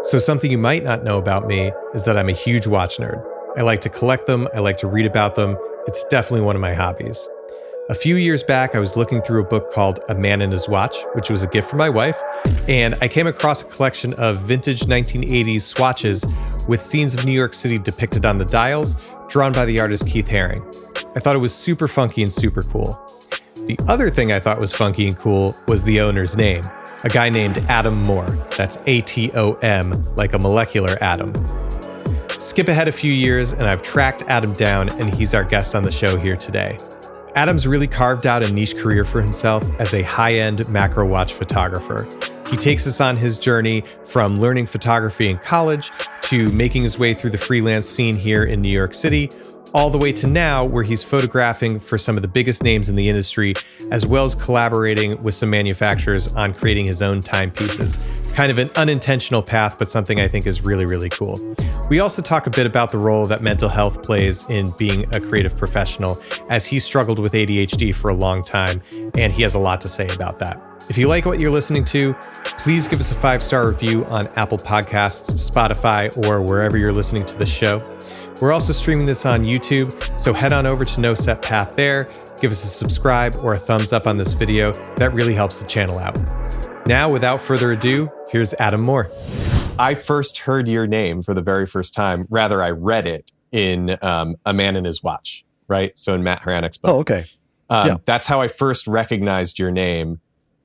So something you might not know about me is that I'm a huge watch nerd. I like to collect them, I like to read about them. It's definitely one of my hobbies. A few years back, I was looking through a book called A Man and His Watch, which was a gift from my wife, and I came across a collection of vintage 1980s swatches with scenes of New York City depicted on the dials, drawn by the artist Keith Haring. I thought it was super funky and super cool. The other thing I thought was funky and cool was the owner's name, a guy named Adam Moore. That's A-T-O-M, like a molecular atom. Skip ahead a few years, and I've tracked Adam down, and he's our guest on the show here today. Adam's really carved out a niche career for himself as a high-end macro watch photographer. He takes us on his journey from learning photography in college to making his way through the freelance scene here in New York City, all the way to now where he's photographing for some of the biggest names in the industry, as well as collaborating with some manufacturers on creating his own timepieces. Kind of an unintentional path, but something I think is really, really cool. We also talk a bit about the role that mental health plays in being a creative professional, as he struggled with ADHD for a long time, and he has a lot to say about that. If you like what you're listening to, please give us a 5-star review on Apple Podcasts, Spotify, or wherever you're listening to the show. We're also streaming this on YouTube, so head on over to No Set Path there, give us a subscribe or a thumbs up on this video. That really helps the channel out. Now, without further ado, here's Adam Moore. I first heard your name for the very first time. Rather, I read it in A Man and His Watch, right? So in Matt Haranik's book. Oh, okay. Yeah. That's how I first recognized your name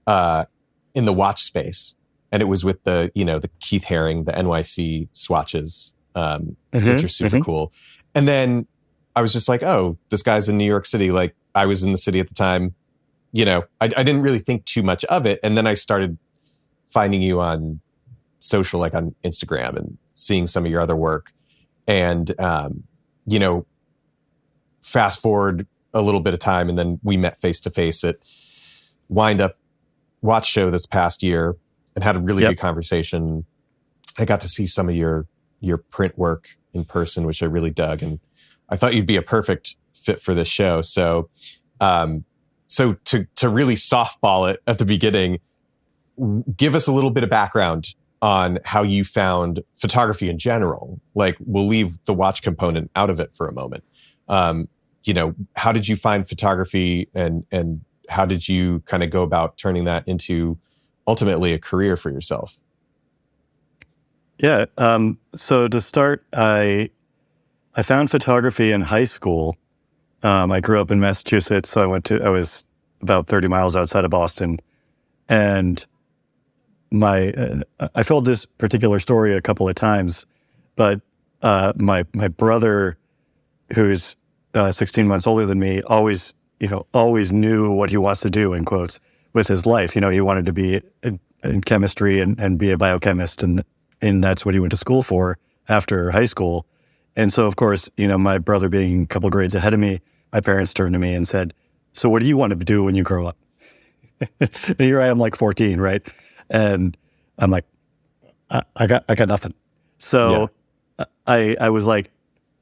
in the watch space. And it was with the Keith Haring, the NYC swatches, which are super cool. And then I was just like, oh, this guy's in New York City. Like, I was in the city at the time. I didn't really think too much of it. And then I started finding you on social, like on Instagram, and seeing some of your other work. And, fast forward a little bit of time, and then we met face to face at Wind Up Watch Show this past year and had a really good conversation. I got to see some of your print work in person, which I really dug. And I thought you'd be a perfect fit for this show. So, to really softball it at the beginning, give us a little bit of background on how you found photography in general. Like, we'll leave the watch component out of it for a moment. How did you find photography, and how did you kind of go about turning that into ultimately a career for yourself? Yeah. So to start, I found photography in high school. I grew up in Massachusetts, so I was about 30 miles outside of Boston, and I told this particular story a couple of times, but my brother, who's 16 months older than me, always knew what he wants to do, in quotes, with his life. He wanted to be in chemistry and be a biochemist, and that's what he went to school for after high school. And so, of course, my brother being a couple grades ahead of me, my parents turned to me and said, "So what do you want to do when you grow up?" And here I am, like 14, right? And I'm like, I got nothing. So I was like,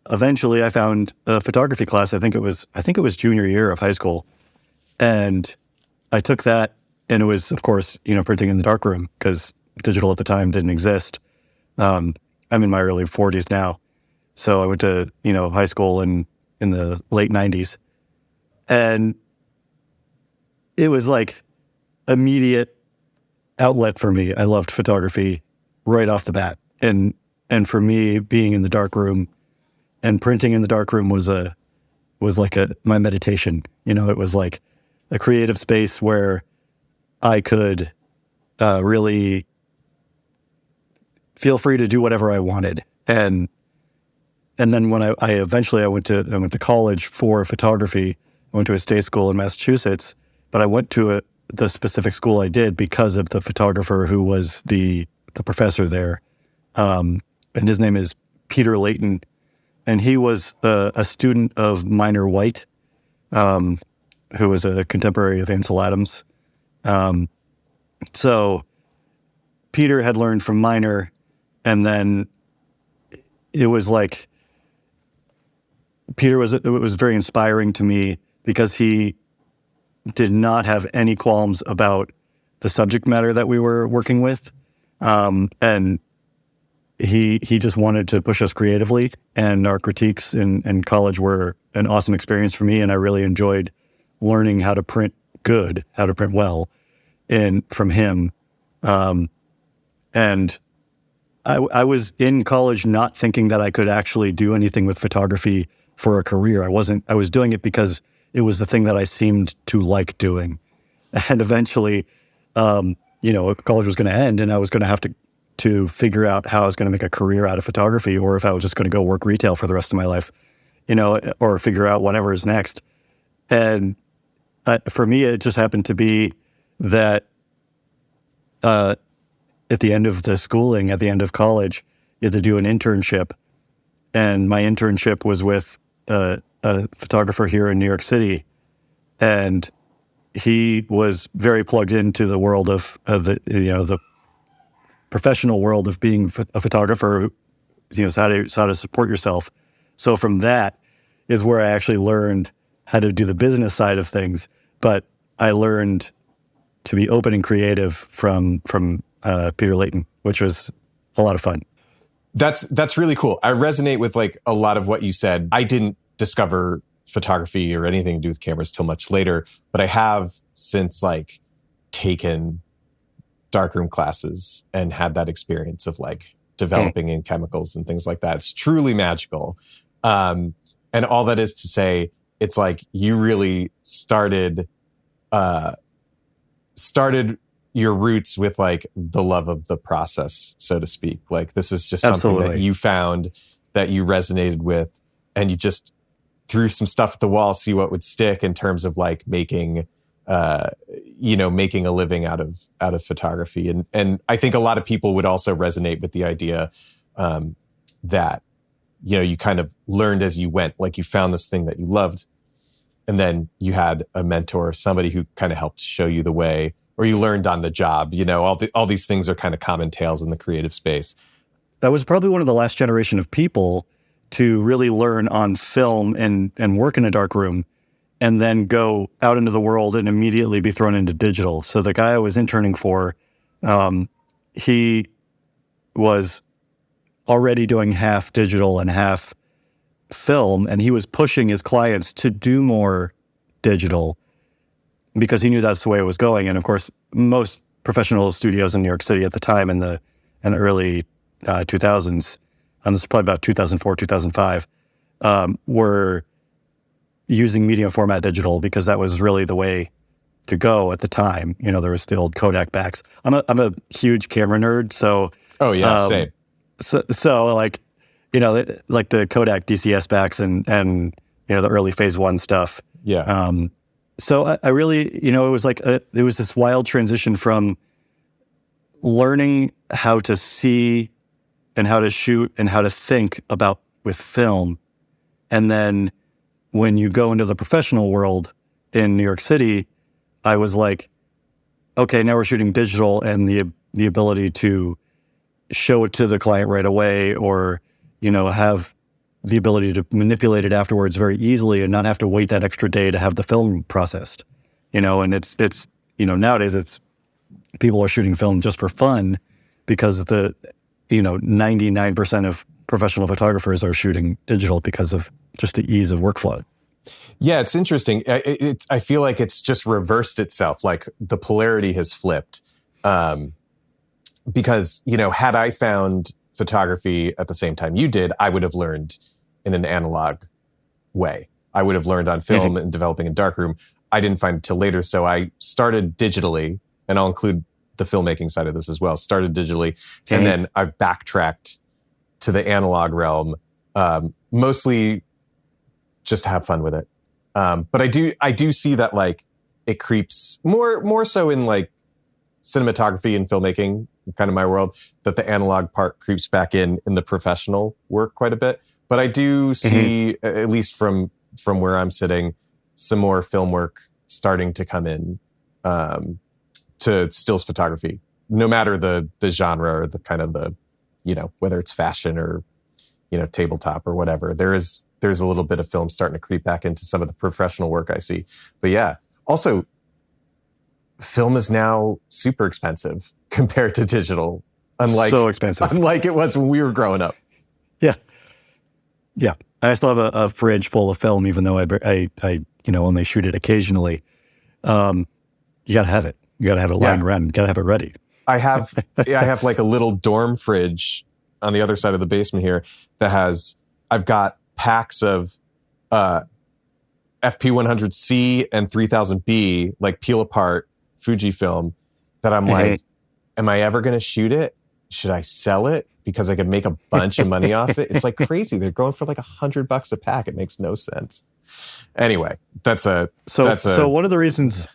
eventually I found a photography class. I think it was junior year of high school. And I took that, and it was, of course, printing in the darkroom, because digital at the time didn't exist. I'm in my early 40s now. So I went to, high school in the late 90s. And it was like immediate outlet for me. I loved photography right off the bat. And for me, being in the darkroom and printing in the darkroom was like my meditation. It was like a creative space where I could really feel free to do whatever I wanted. And then when I eventually went to college for photography. I went to a state school in Massachusetts, but I went to the specific school I did because of the photographer who was the professor there. And his name is Peter Layton. And he was a student of Minor White, who was a contemporary of Ansel Adams. So Peter had learned from Minor, and then it was like, it was very inspiring to me because he did not have any qualms about the subject matter that we were working with. And he just wanted to push us creatively, and our critiques in college were an awesome experience for me, and I really enjoyed learning how to print good, how to print well, and from him. And I was in college not thinking that I could actually do anything with photography for a career. I was doing it because it was the thing that I seemed to like doing. And eventually, college was going to end, and I was going to have to figure out how I was going to make a career out of photography, or if I was just going to go work retail for the rest of my life, or figure out whatever is next. And for me, it just happened to be that at the end of the schooling, at the end of college, you had to do an internship. And my internship was with a photographer here in New York City. And he was very plugged into the world of the professional world of being a photographer, how to support yourself. So from that is where I actually learned how to do the business side of things. But I learned to be open and creative from Peter Layton, which was a lot of fun. That's really cool. I resonate with like a lot of what you said. I didn't discover photography or anything to do with cameras till much later, but I have since like taken darkroom classes and had that experience of like developing in chemicals and things like that. It's truly magical. And all that is to say, it's like you really started your roots with like the love of the process, so to speak. Like this is just something that you found that you resonated with, and you just threw some stuff at the wall, see what would stick in terms of like making a living out of photography. And I think a lot of people would also resonate with the idea that, you kind of learned as you went, like you found this thing that you loved, and then you had a mentor, somebody who kind of helped show you the way, or you learned on the job. All these things are kind of common tales in the creative space. That was probably one of the last generation of people to really learn on film and work in a dark room, and then go out into the world and immediately be thrown into digital. So the guy I was interning for, he was already doing half digital and half film, and he was pushing his clients to do more digital because he knew that's the way it was going. And of course, most professional studios in New York City at the time in the early 2000s, this is probably about 2004, 2005, were using medium format digital because that was really the way to go at the time. There was the old Kodak backs. I'm a huge camera nerd, so oh yeah, same. So like, like the Kodak DCS backs and the early phase one stuff. Yeah. So I really, it was like it was this wild transition from learning how to see and how to shoot and how to think about with film, and then when you go into the professional world in New York City, I was like, okay, now we're shooting digital, and the ability to show it to the client right away, or, have the ability to manipulate it afterwards very easily and not have to wait that extra day to have the film processed, and it's nowadays people are shooting film just for fun because 99% of professional photographers are shooting digital because of just the ease of workflow. Yeah, it's interesting. I feel like it's just reversed itself. Like the polarity has flipped. Because, had I found photography at the same time you did, I would have learned in an analog way. I would have learned on film and developing in darkroom. I didn't find it till later. So I started digitally, and I'll include the filmmaking side of this as well. Started digitally, and then I've backtracked to the analog realm, mostly just to have fun with it. But I do see that like it creeps more so in like cinematography and filmmaking, kind of my world, that the analog part creeps back in the professional work quite a bit. But I do see, at least from where I'm sitting, some more film work starting to come in to stills photography, no matter the genre or the kind of the, whether it's fashion or, tabletop or whatever. There's a little bit of film starting to creep back into some of the professional work I see. But yeah, also film is now super expensive compared to digital. Unlike so expensive. Unlike it was when we were growing up. Yeah. Yeah. I still have a fridge full of film, even though I only shoot it occasionally. You got to have it. You got to have it lying around. You got to have it ready. I have like a little dorm fridge on the other side of the basement here that I've got packs of FP100C and 3000B, like peel apart Fujifilm that I'm like, am I ever going to shoot it? Should I sell it? Because I could make a bunch of money off it. It's like crazy. They're going for like $100 a pack. It makes no sense. Anyway, so one of the reasons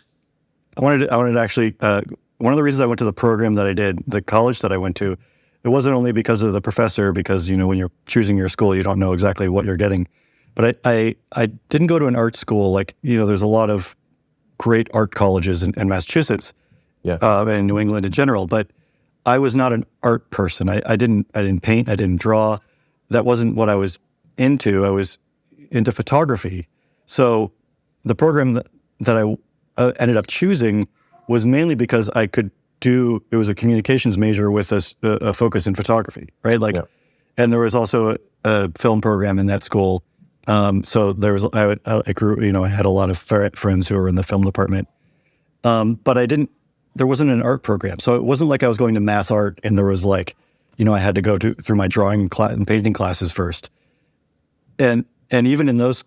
I wanted to actually, one of the reasons I went to the program that I did, the college that I went to, it wasn't only because of the professor, because, when you're choosing your school, you don't know exactly what you're getting. But I didn't go to an art school. Like, there's a lot of great art colleges in Massachusetts, and in New England in general. But I was not an art person. I didn't paint. I didn't draw. That wasn't what I was into. I was into photography. So the program that I ended up choosing was mainly because I could do. It was a communications major with a focus in photography, right? And there was also a film program in that school. So there was, I grew, I had a lot of friends who were in the film department. But there wasn't an art program. So it wasn't like I was going to mass art and there was like, I had to go through my drawing and painting classes first. And even in those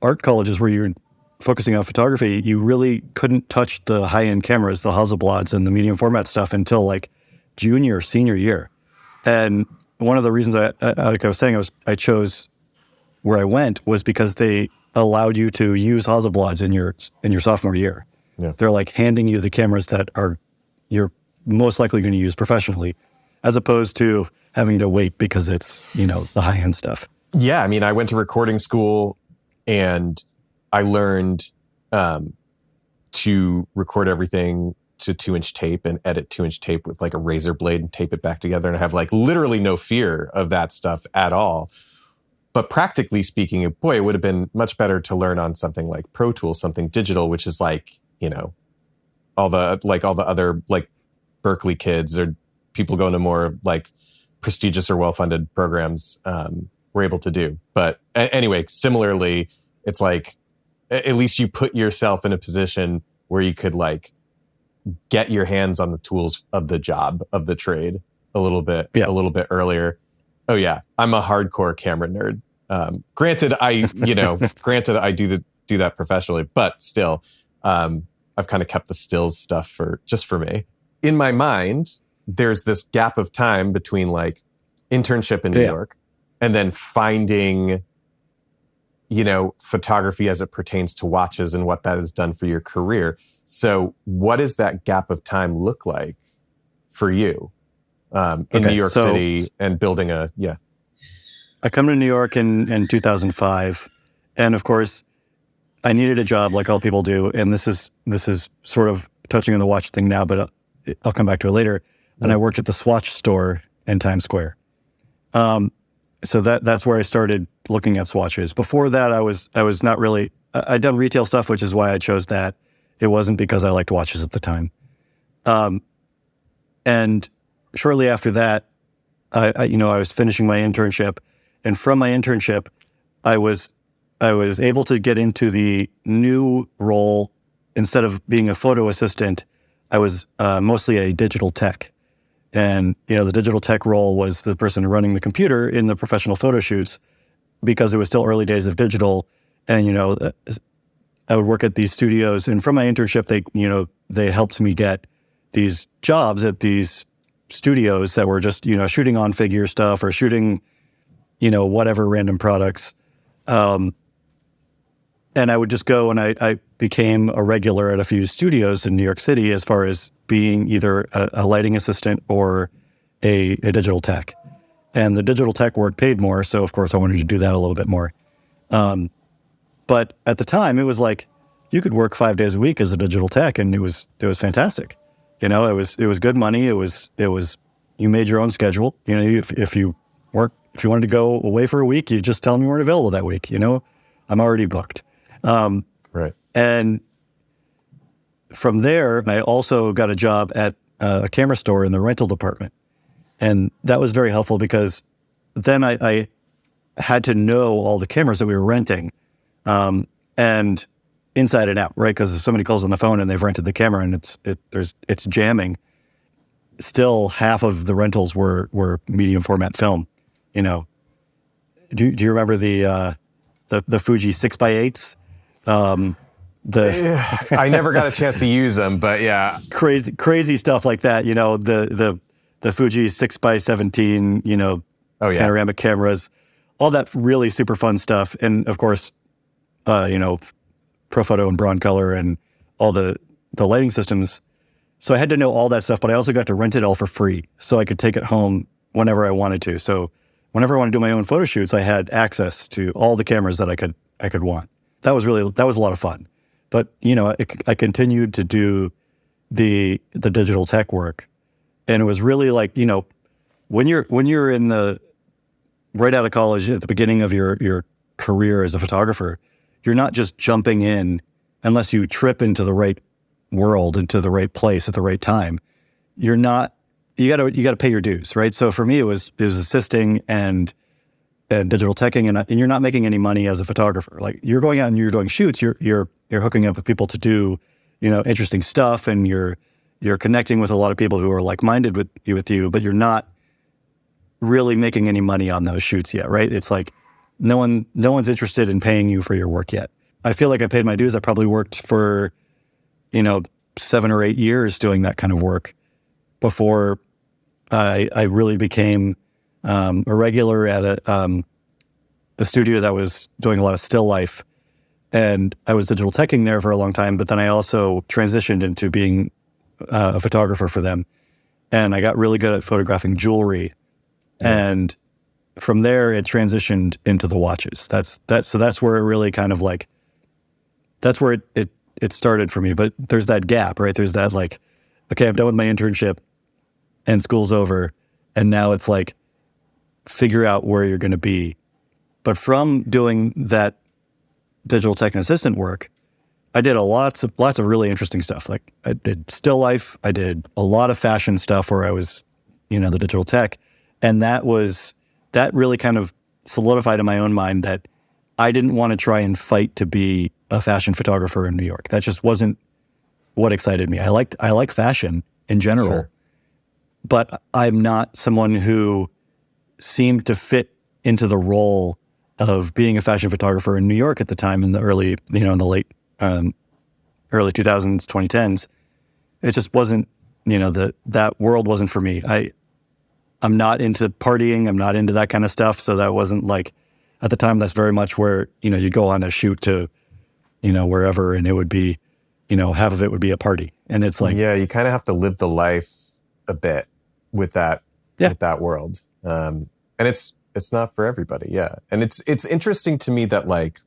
art colleges where you're focusing on photography, you really couldn't touch the high-end cameras, the Hasselblads and the medium format stuff until like junior or senior year. And one of the reasons like I was saying, I chose where I went was because they allowed you to use Hasselblads in your sophomore year. Yeah. They're like handing you the cameras that you're most likely going to use professionally, as opposed to having to wait because it's, the high-end stuff. Yeah, I mean, I went to recording school and I learned to record everything to 2-inch tape and edit 2-inch tape with like a razor blade and tape it back together, and I have like literally no fear of that stuff at all. But practically speaking, boy, it would have been much better to learn on something like Pro Tools, something digital, which is like, all the other like Berkeley kids or people going to more like prestigious or well-funded programs were able to do. But anyway, similarly, it's like, at least you put yourself in a position where you could like get your hands on the tools of the job, of the trade a little bit earlier. Oh yeah, I'm a hardcore camera nerd. Granted, I do that professionally, but still, I've kind of kept the stills stuff for me. In my mind, there's this gap of time between like internship in New York and then finding, photography as it pertains to watches and what that has done for your career. So what does that gap of time look like for you in New York City and building I come to New York in 2005. And of course, I needed a job like all people do. And this is sort of touching on the watch thing now, but I'll come back to it later. And I worked at the Swatch store in Times Square. So that's where I started looking at swatches. Before that, I was not really, I'd done retail stuff, which is why I chose that. It wasn't because I liked watches at the time. And shortly after that, I was finishing my internship. And from my internship, I was able to get into the new role. Instead of being a photo assistant, I was mostly a digital tech. And, the digital tech role was the person running the computer in the professional photo shoots, because it was still early days of digital. And, I would work at these studios. And from my internship, they helped me get these jobs at these studios that were just, shooting on figure stuff or shooting, whatever random products. And I would just go, and I became a regular at a few studios in New York City as far as being either a lighting assistant or a digital tech. And the digital tech work paid more, so of course I wanted to do that a little bit more. But at the time, it was like you could work 5 days a week as a digital tech, and it was fantastic. It was good money. It was you made your own schedule. If you wanted to go away for a week, you just tell them you weren't available that week. I'm already booked. Right. And from there, I also got a job at a camera store in the rental department. And that was very helpful because then I had to know all the cameras that we were renting, and inside and out, right? Because if somebody calls on the phone and they've rented the camera and it's jamming, still half of the rentals were medium format film. You know, do you remember the Fuji 6x8s? I never got a chance to use them, but yeah, crazy stuff like that. You know, the Fuji 6x17. You know, oh yeah, panoramic cameras, all that really super fun stuff, and of course, you know, Profoto and Broncolor and all the lighting systems. So I had to know all that stuff, but I also got to rent it all for free, so I could take it home whenever I wanted to. So whenever I wanted to do my own photo shoots, I had access to all the cameras that I could want. That was a lot of fun. But you know, I continued to do the digital tech work, and it was really like, you know, when you're in the right out of college at the beginning of your career as a photographer, you're not just jumping in unless you trip into the right world, into the right place at the right time. You got to pay your dues, right? So for me, it was assisting and digital teching, and you're not making any money as a photographer. Like, you're going out and you're doing shoots, you're hooking up with people to do, you know, interesting stuff, and you're connecting with a lot of people who are like-minded with you, but you're not really making any money on those shoots yet, right? It's like no one's interested in paying you for your work yet. I feel like I paid my dues. I probably worked for, you know, 7 or 8 years doing that kind of work before I really became a regular at a studio that was doing a lot of still life. And I was digital teching there for a long time, but then I also transitioned into being a photographer for them. And I got really good at photographing jewelry. Yeah. And from there, it transitioned into the watches. So that's where it really kind of like, that's where it started for me. But there's that gap, right? There's that like, okay, I'm done with my internship and school's over. And now it's like, figure out where you're going to be. But from doing that digital tech and assistant work, I did lots of really interesting stuff. Like, I did still life. I did a lot of fashion stuff where I was, you know, the digital tech. And that really kind of solidified in my own mind that I didn't want to try and fight to be a fashion photographer in New York. That just wasn't what excited me. I like fashion in general, sure, but I'm not someone who seemed to fit into the role of being a fashion photographer in New York at the time, in the early, you know, in the late early 2000s, 2010s. It just wasn't, you know, that world wasn't for me. I'm not into partying. I'm not into that kind of stuff. So that wasn't like, at the time, that's very much where, you know, you go on a shoot to, you know, wherever, and it would be, you know, half of it would be a party. And it's like, yeah, you kind of have to live the life a bit with that, yeah, with that world. And it's not for everybody. Yeah. And it's interesting to me that, like,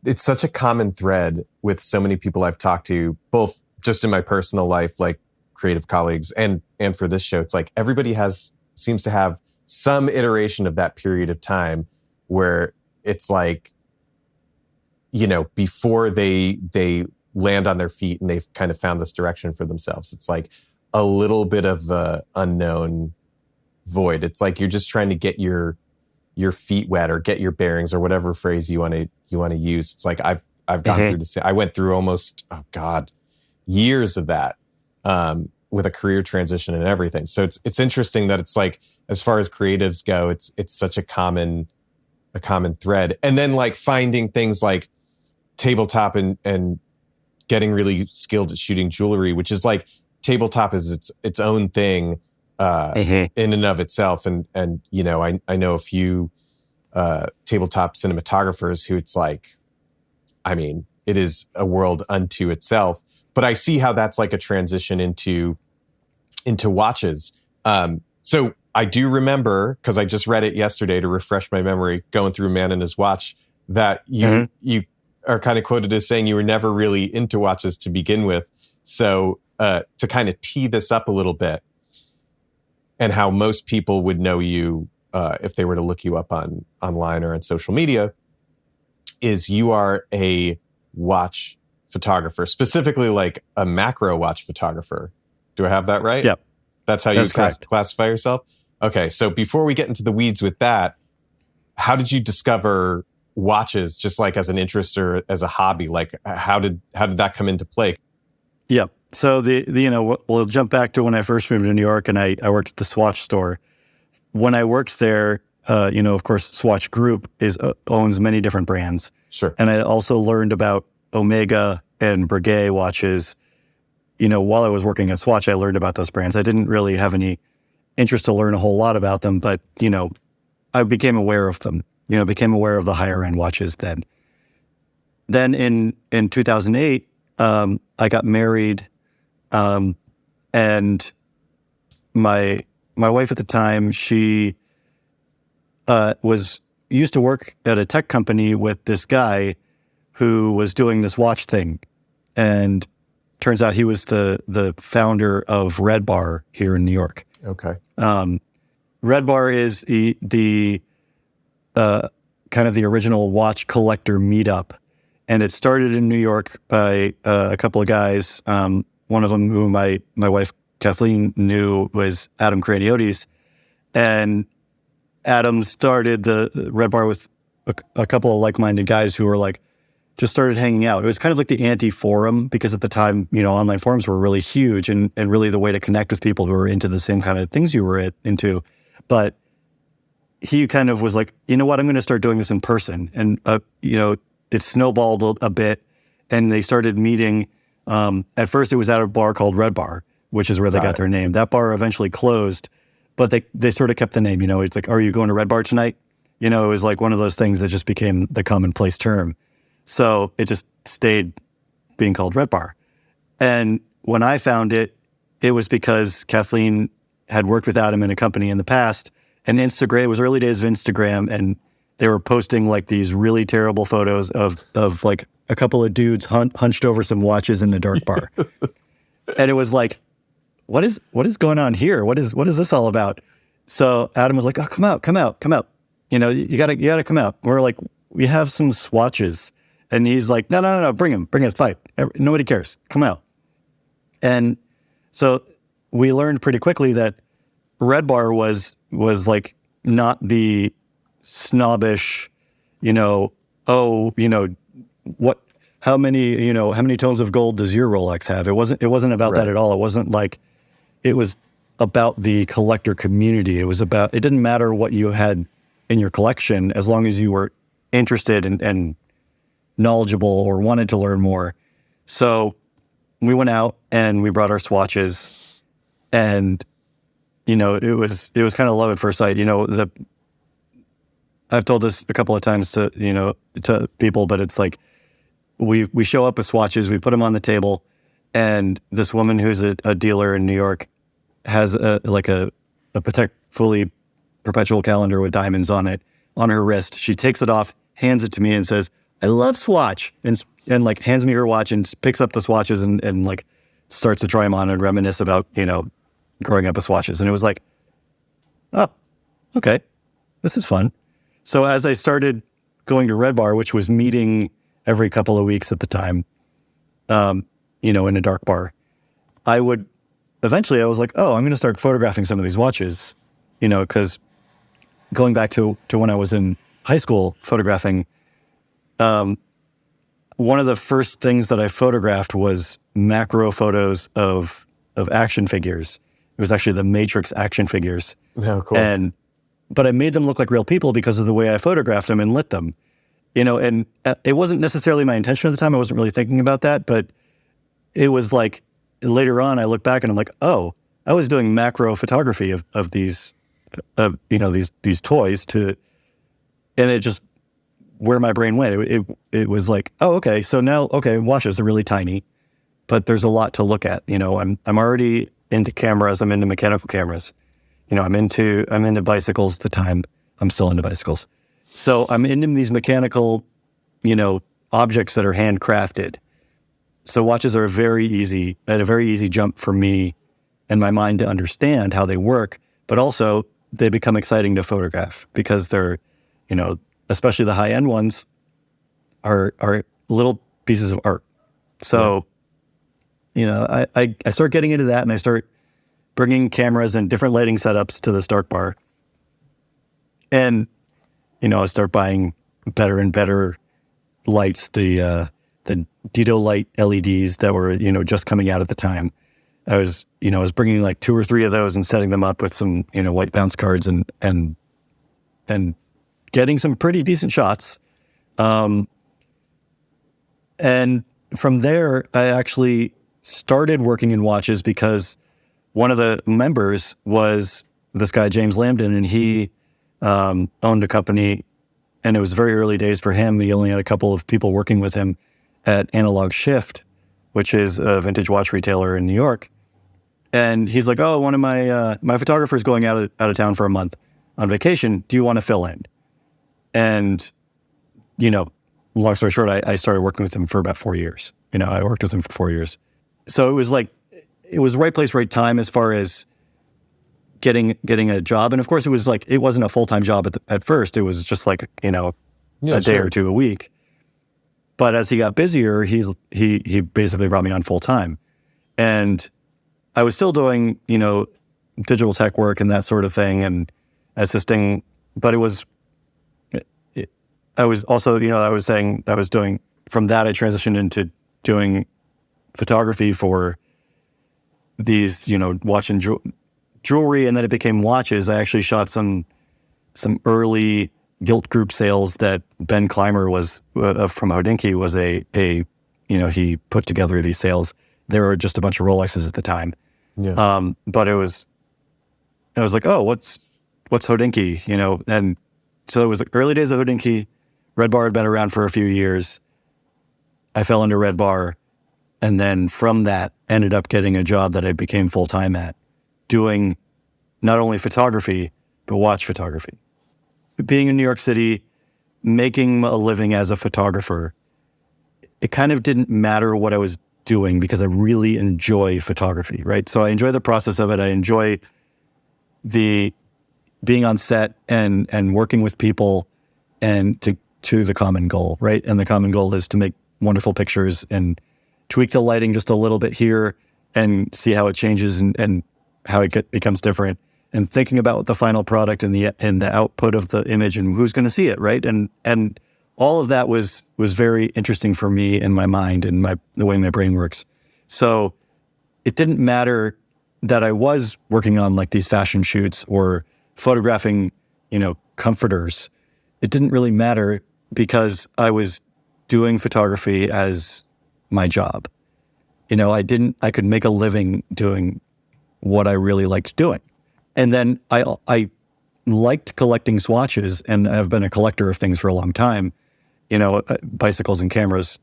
it's such a common thread with so many people I've talked to, both just in my personal life, like creative colleagues, and for this show. It's like everybody seems to have some iteration of that period of time where it's like, you know, before they land on their feet and they've kind of found this direction for themselves, it's like a little bit of a unknown void. It's like you're just trying to get your feet wet, or get your bearings, or whatever phrase you want to use. It's like I've gone through this. I went through almost, years of that, with a career transition and everything. So it's interesting that it's like, as far as creatives go, it's such a common thread. And then, like, finding things like tabletop and getting really skilled at shooting jewelry, which is like, tabletop is its own thing in and of itself. And you know, I know a few tabletop cinematographers who it's like, I mean, it is a world unto itself. But I see how that's like a transition into watches. So I do remember, because I just read it yesterday to refresh my memory, going through Man and His Watch, that you are kind of quoted as saying you were never really into watches to begin with. So to kind of tee this up a little bit, and how most people would know you if they were to look you up online or on social media, is you are a watch photographer, specifically like a macro watch photographer. Do I have that right? Yep. That's how you That's would correct. classify yourself? Okay, so before we get into the weeds with that, how did you discover watches just like as an interest or as a hobby? Like how did that come into play? Yeah. So we'll jump back to when I first moved to New York and I worked at the Swatch store. When I worked there, of course, Swatch Group owns many different brands. Sure. And I also learned about Omega and Breguet watches. While I was working at Swatch, I learned about those brands. I didn't really have any interest to learn a whole lot about them, but, I became aware of them, became aware of the higher end watches then. Then in 2008, I got married, and my wife at the time, she was used to work at a tech company with this guy who was doing this watch thing, and turns out he was the founder of Red Bar here in New York. Okay. Red Bar is the kind of the original watch collector meetup, and it started in New York by a couple of guys. One of them, who my wife Kathleen knew, was Adam Craniotes, and Adam started the Red Bar with a couple of like-minded guys who were like just started hanging out. It was kind of like the anti-forum, because at the time, online forums were really huge and really the way to connect with people who were into the same kind of things you were into. But he kind of was like, you know what, I'm going to start doing this in person. And, it snowballed a bit, and they started meeting. At first, it was at a bar called Red Bar, which is where they got their name. That bar eventually closed, but they sort of kept the name. It's like, are you going to Red Bar tonight? It was like one of those things that just became the commonplace term. So it just stayed being called Red Bar. And when I found it, it was because Kathleen had worked with Adam in a company in the past, and Instagram, it was early days of Instagram, and they were posting like these really terrible photos of like a couple of dudes hunched over some watches in a dark bar. And it was like, what is going on here? What is this all about? So Adam was like, oh, come out. You gotta come out. We're like, we have some swatches. And he's like, no, bring him, it's fine. Nobody cares. Come out. And so we learned pretty quickly that Red Bar was like not the snobbish, how many tones of gold does your Rolex have? It wasn't about that at all. It wasn't like, it was about the collector community. It didn't matter what you had in your collection, as long as you were interested and knowledgeable or wanted to learn more. So we went out and we brought our swatches, and it was kind of love at first sight. I've told this a couple of times to people, but it's like we show up with swatches, we put them on the table, and this woman who's a dealer in New York has a fully perpetual calendar with diamonds on it on her wrist. She takes it off, hands it to me, and says, I love Swatch, and like hands me her watch and picks up the swatches and like starts to try them on and reminisce about, growing up with swatches. And it was like, oh, okay, this is fun. So as I started going to Red Bar, which was meeting every couple of weeks at the time, in a dark bar, I was like, oh, I'm going to start photographing some of these watches, because going back to when I was in high school photographing, one of the first things that I photographed was macro photos of action figures. It was actually the Matrix action figures. Oh, cool. But I made them look like real people because of the way I photographed them and lit them. And it wasn't necessarily my intention at the time. I wasn't really thinking about that, but it was like later on I look back and I'm like, oh, I was doing macro photography of these toys and it just, where my brain went, it was like, oh, okay, so now, watches are really tiny, but there's a lot to look at. I'm already into cameras. I'm into mechanical cameras. I'm into bicycles at the time. I'm still into bicycles. So I'm into these mechanical, objects that are handcrafted. So watches are a very easy jump for me and my mind to understand how they work, but also they become exciting to photograph because they're, especially the high-end ones are little pieces of art. So, I start getting into that, and I start bringing cameras and different lighting setups to this dark bar. And, I start buying better and better lights, the Dito light LEDs that were, just coming out at the time. I was bringing like 2 or 3 of those and setting them up with some, white bounce cards and getting some pretty decent shots. And from there, I actually started working in watches because one of the members was this guy, James Lambden, and he owned a company, and it was very early days for him. He only had a couple of people working with him at Analog Shift, which is a vintage watch retailer in New York. And he's like, oh, one of my photographers going out of town for a month on vacation. Do you want to fill in? And, long story short, I started working with him for about 4 years. I worked with him for 4 years. So it was right place, right time as far as getting a job. And of course, it wasn't a full-time job at first. It was just like, a day or two a week. But as he got busier, he basically brought me on full-time. And I was still doing, digital tech work and that sort of thing and assisting, but I was also, I was saying I was doing, from that I transitioned into doing photography for these, watch and jewelry, and then it became watches. I actually shot some early gilt group sales that Ben Clymer was from HODINKEE was he put together these sales. There were just a bunch of Rolexes at the time. Yeah. But I was like, oh, what's HODINKEE, and so it was the early days of HODINKEE. Red Bar had been around for a few years. I fell into Red Bar, and then from that ended up getting a job that I became full-time at, doing not only photography, but watch photography. Being in New York City, making a living as a photographer, it kind of didn't matter what I was doing because I really enjoy photography, right? So I enjoy the process of it. I enjoy the being on set and working with people and to the common goal, right? And the common goal is to make wonderful pictures and tweak the lighting just a little bit here and see how it changes and how it becomes different, and thinking about the final product and the output of the image and who's going to see it, right? And all of that was very interesting for me in my mind and the way my brain works. So it didn't matter that I was working on like these fashion shoots or photographing, comforters. It didn't really matter because I was doing photography as my job. I could make a living doing what I really liked doing. And then I liked collecting swatches, and I've been a collector of things for a long time, bicycles and cameras.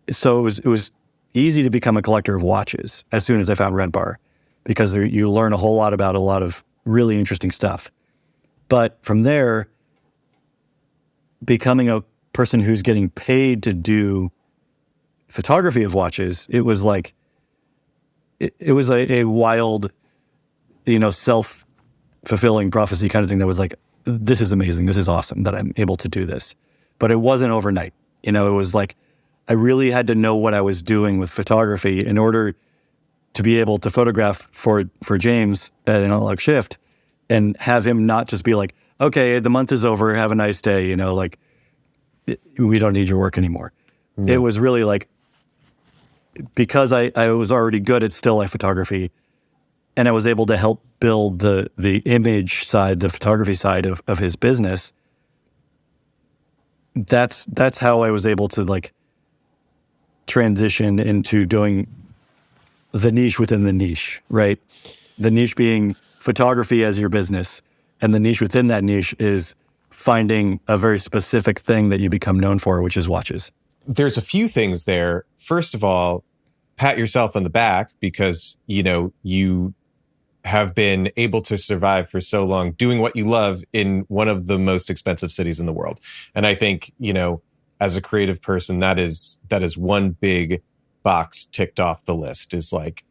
So it was easy to become a collector of watches as soon as I found Red Bar, because you learn a whole lot about a lot of really interesting stuff. But from there, becoming a person who's getting paid to do photography of watches, it was like, it was a wild, self-fulfilling prophecy kind of thing that was like, this is amazing, this is awesome that I'm able to do this. But it wasn't overnight. It was like, I really had to know what I was doing with photography in order to be able to photograph for James at an Analog Shift and have him not just be like, okay, the month is over, have a nice day, we don't need your work anymore. Mm. It was really like, because I was already good at still life photography, and I was able to help build the image side, the photography side of his business. That's how I was able to like transition into doing the niche within the niche, right? The niche being photography as your business, and the niche within that niche is finding a very specific thing that you become known for, which is watches. There's a few things there. First of all, pat yourself on the back because, you have been able to survive for so long doing what you love in one of the most expensive cities in the world. And I think, as a creative person, that is one big box ticked off the list, is like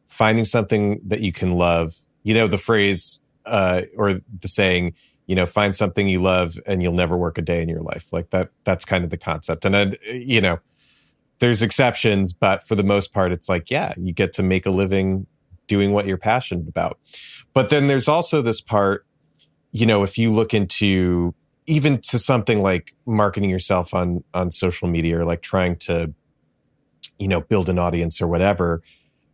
finding something that you can love. The phrase or the saying, find something you love and you'll never work a day in your life. Like that's kind of the concept. And there's exceptions, but for the most part, it's like, yeah, you get to make a living doing what you're passionate about. But then there's also this part, if you look into even to something like marketing yourself on social media, or like trying to, build an audience or whatever,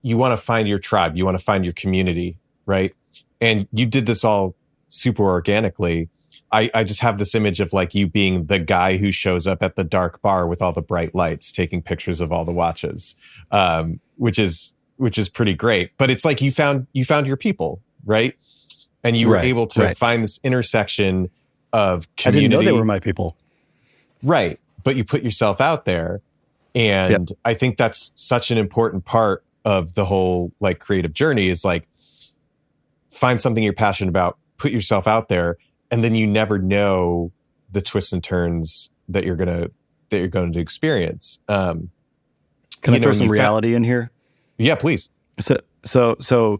you want to find your tribe, you want to find your community, right? And you did this all super organically. I just have this image of like you being the guy who shows up at the dark bar with all the bright lights, taking pictures of all the watches, which is pretty great. But it's like you found your people, right? And you were able to find this intersection of community. I didn't know they were my people. Right. But you put yourself out there. And I think that's such an important part of the whole like creative journey, is like find something you're passionate about, put yourself out there, and then you never know the twists and turns that you're going to experience. Can I throw some reality in here? Yeah, please. So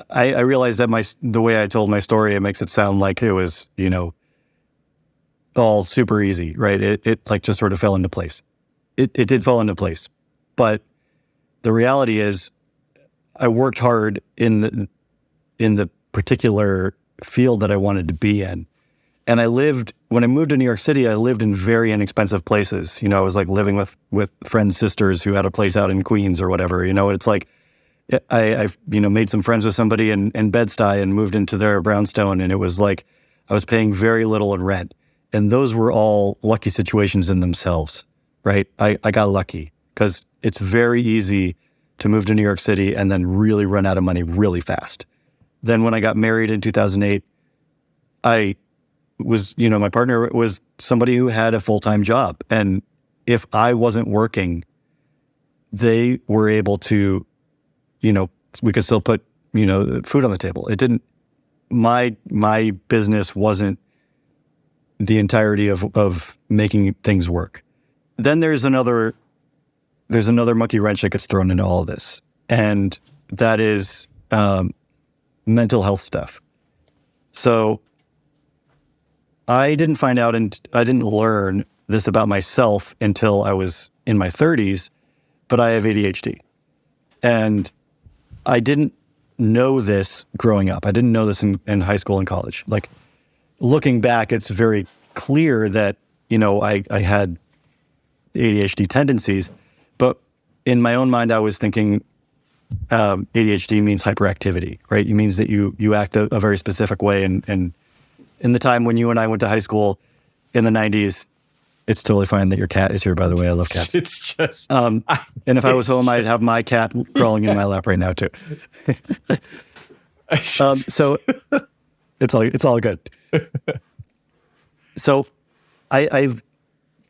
I realized that the way I told my story, it makes it sound like it was, all super easy, right? It like just sort of fell into place. It did fall into place, but the reality is, I worked hard in the particular field that I wanted to be in, and when I moved to New York City, I lived in very inexpensive places. I was like living with friends' sisters who had a place out in Queens or whatever. It's like I've made some friends with somebody in Bed-Stuy and moved into their brownstone, and it was like I was paying very little in rent. And those were all lucky situations in themselves, right? I got lucky because it's very easy to move to New York City and then really run out of money really fast. Then when I got married in 2008, I was, my partner was somebody who had a full-time job. And if I wasn't working, they were able to, we could still put, food on the table. It didn't, my business wasn't the entirety of making things work. Then there's another monkey wrench that gets thrown into all of this, and that is mental health stuff. So I didn't find out, and I didn't learn this about myself until I was in my 30s, but I have ADHD. And I didn't know this growing up. I didn't know this in high school and college. Like, looking back, it's very clear that, I had ADHD tendencies, but in my own mind, I was thinking ADHD means hyperactivity, right? It means that you act a very specific way. And in the time when you and I went to high school in the 90s, it's totally fine that your cat is here, by the way. I love cats. It's just... and if I was home, I'd have my cat crawling in my lap right now, too. So it's all good. So I've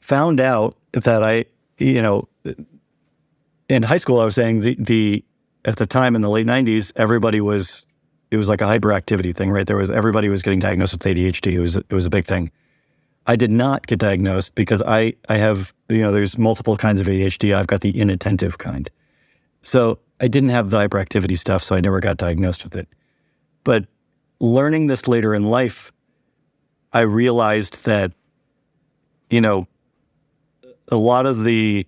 found out that in high school, I was saying at the time in the late 90s, it was like a hyperactivity thing, right? Everybody was getting diagnosed with ADHD. It was a big thing. I did not get diagnosed because I have, there's multiple kinds of ADHD. I've got the inattentive kind. So I didn't have the hyperactivity stuff, so I never got diagnosed with it. But learning this later in life, I realized that, a lot of the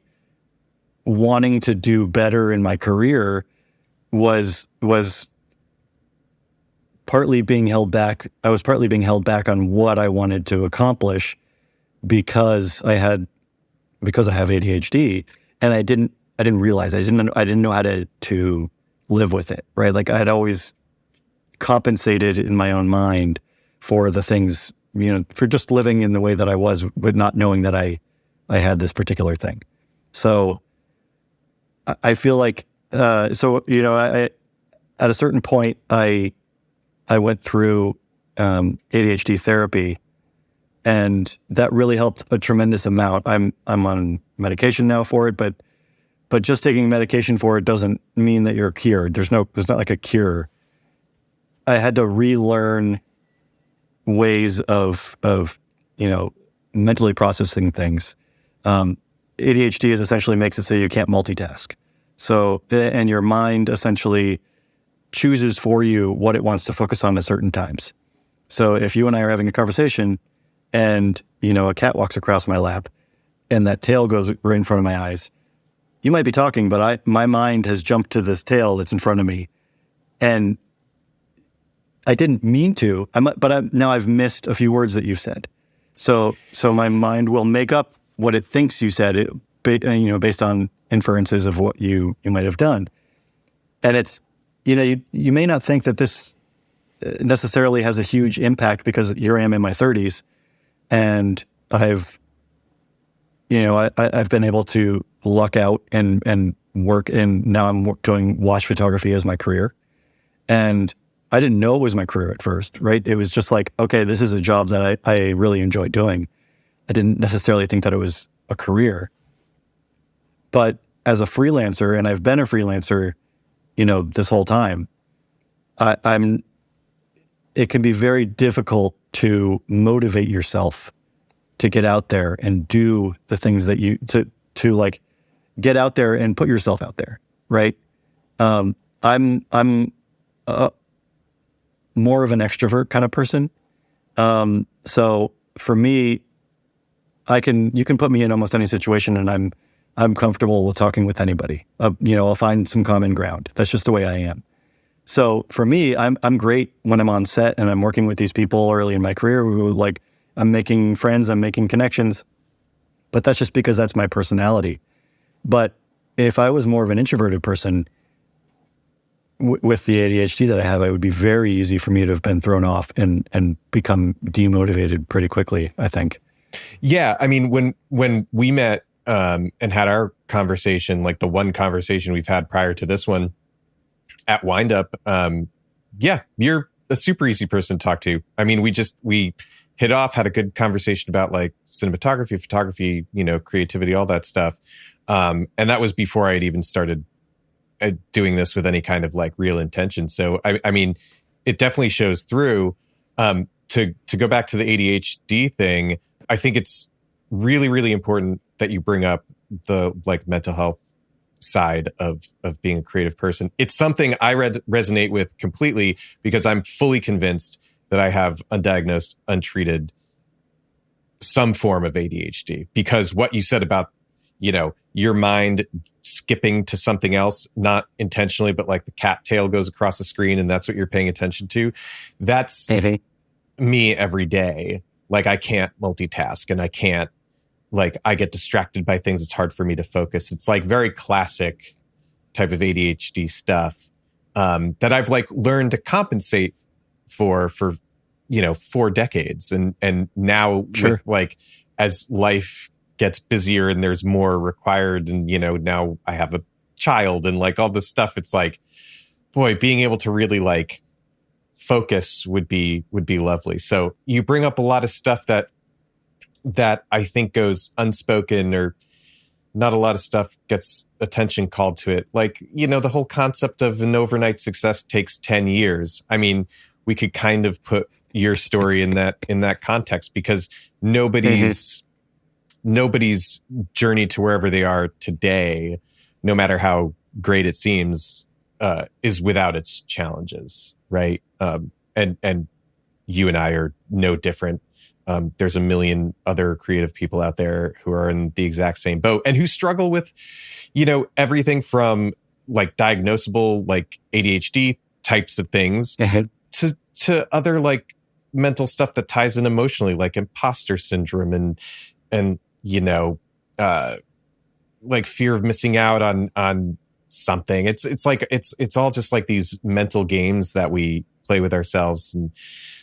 wanting to do better in my career was partly being held back. I was partly being held back on what I wanted to accomplish because I have ADHD, and I didn't realize, I didn't know how to live with it, right? Like, I had always compensated in my own mind for the things, for just living in the way that I was, but not knowing that I had this particular thing. So I feel like, I at a certain point, I went through ADHD therapy, and that really helped a tremendous amount. I'm on medication now for it, but just taking medication for it doesn't mean that you're cured. There's not like a cure. I had to relearn ways of mentally processing things. ADHD essentially makes it so you can't multitask. So, and your mind essentially chooses for you what it wants to focus on at certain times. So if you and I are having a conversation and, a cat walks across my lap and that tail goes right in front of my eyes, you might be talking, but my mind has jumped to this tale that's in front of me, and I didn't mean to. Now I've missed a few words that you've said. So my mind will make up what it thinks you said, based on inferences of what you might have done. And it's, you may not think that this necessarily has a huge impact, because here I am in my 30s, and I've been able to luck out and work, and now I'm doing watch photography as my career. And I didn't know it was my career at first, right? It was just like, okay, this is a job that I really enjoy doing. I didn't necessarily think that it was a career. But as a freelancer, and I've been a freelancer, this whole time, it can be very difficult to motivate yourself to get out there and do the things that to like get out there and put yourself out there, right? I'm more of an extrovert kind of person. So for me, you can put me in almost any situation, and I'm comfortable with talking with anybody. I'll find some common ground. That's just the way I am. So for me, I'm great when I'm on set and I'm working with these people early in my career who, like, I'm making friends, I'm making connections, but that's just because that's my personality. But if I was more of an introverted person, with the ADHD that I have, it would be very easy for me to have been thrown off and become demotivated pretty quickly, I think. Yeah. I mean, when we met and had our conversation, like the one conversation we've had prior to this one at Windup, you're a super easy person to talk to. I mean, we hit off, had a good conversation about like cinematography, photography, creativity, all that stuff. And that was before I had even started doing this with any kind of like real intention. So, I mean, it definitely shows through. To go back to the ADHD thing, I think it's really, really important that you bring up the like mental health side of being a creative person. It's something I resonate with completely, because I'm fully convinced that I have undiagnosed, untreated some form of ADHD, because what you said about, your mind skipping to something else, not intentionally, but like the cat tail goes across the screen and that's what you're paying attention to. That's me every day. Like, I can't multitask, and I can't, like, I get distracted by things. It's hard for me to focus. It's like very classic type of ADHD stuff that I've like learned to compensate for 4 decades. And now, sure, with like, as life gets busier and there's more required, and now I have a child and like all this stuff, it's like, boy, being able to really like focus would be lovely. So you bring up a lot of stuff that I think goes unspoken, or not a lot of stuff gets attention called to it. Like, the whole concept of an overnight success takes 10 years. I mean, we could kind of put your story in that context, because nobody's journey to wherever they are today, no matter how great it seems, is without its challenges, right? And you and I are no different. There's a million other creative people out there who are in the exact same boat, and who struggle with, everything from like diagnosable, like ADHD types of things to other like mental stuff that ties in emotionally, like imposter syndrome and like fear of missing out on something. It's like it's all just like these mental games that we play with ourselves, and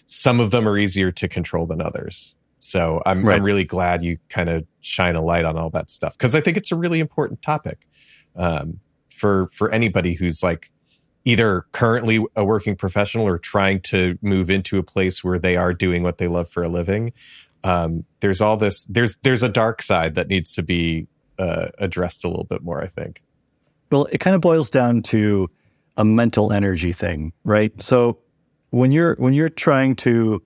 some of them are easier to control than others. So I'm really glad you kind of shine a light on all that stuff, because I think it's a really important topic for anybody who's like either currently a working professional or trying to move into a place where they are doing what they love for a living. There's all this, there's a dark side that needs to be addressed a little bit more, I think. Well, it kind of boils down to a mental energy thing, right? So when you're trying to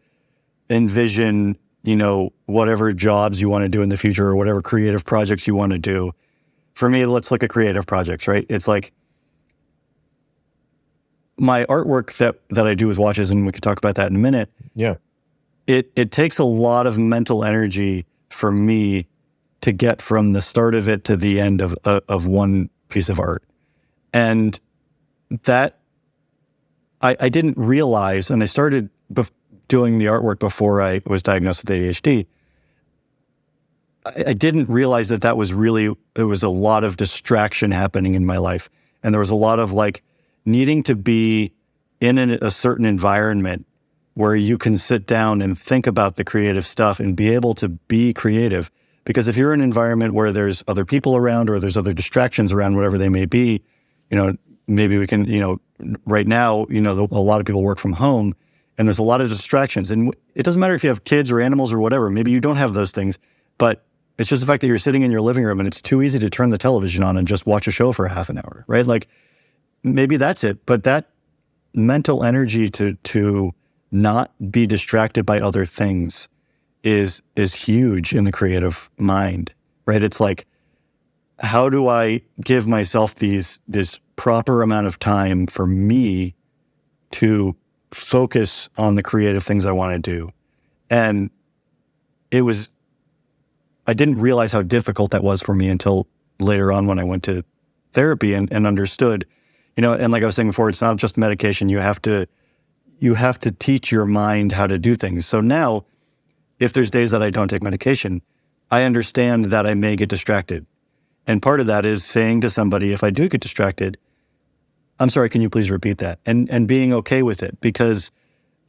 envision, whatever jobs you want to do in the future, or whatever creative projects you want to do, for me, let's look at creative projects, right? It's like my artwork that I do with watches, and we could talk about that in a minute. Yeah. It takes a lot of mental energy for me to get from the start of it to the end of one piece of art. And that I didn't realize, and I started doing the artwork before I was diagnosed with ADHD. I didn't realize that was really, there was a lot of distraction happening in my life. And there was a lot of like needing to be in a certain environment where you can sit down and think about the creative stuff and be able to be creative. Because if you're in an environment where there's other people around or there's other distractions around, whatever they may be, maybe we can, right now, a lot of people work from home and there's a lot of distractions. And it doesn't matter if you have kids or animals or whatever, maybe you don't have those things, but it's just the fact that you're sitting in your living room and it's too easy to turn the television on and just watch a show for half an hour, right? Like maybe that's it, but that mental energy to not be distracted by other things is huge in the creative mind, right? It's like, how do I give myself this proper amount of time for me to focus on the creative things I want to do? And I didn't realize how difficult that was for me until later on when I went to therapy and understood, and like I was saying before, it's not just medication. You have to teach your mind how to do things. So now, if there's days that I don't take medication, I understand that I may get distracted. And part of that is saying to somebody, if I do get distracted, I'm sorry, can you please repeat that? And being okay with it. Because,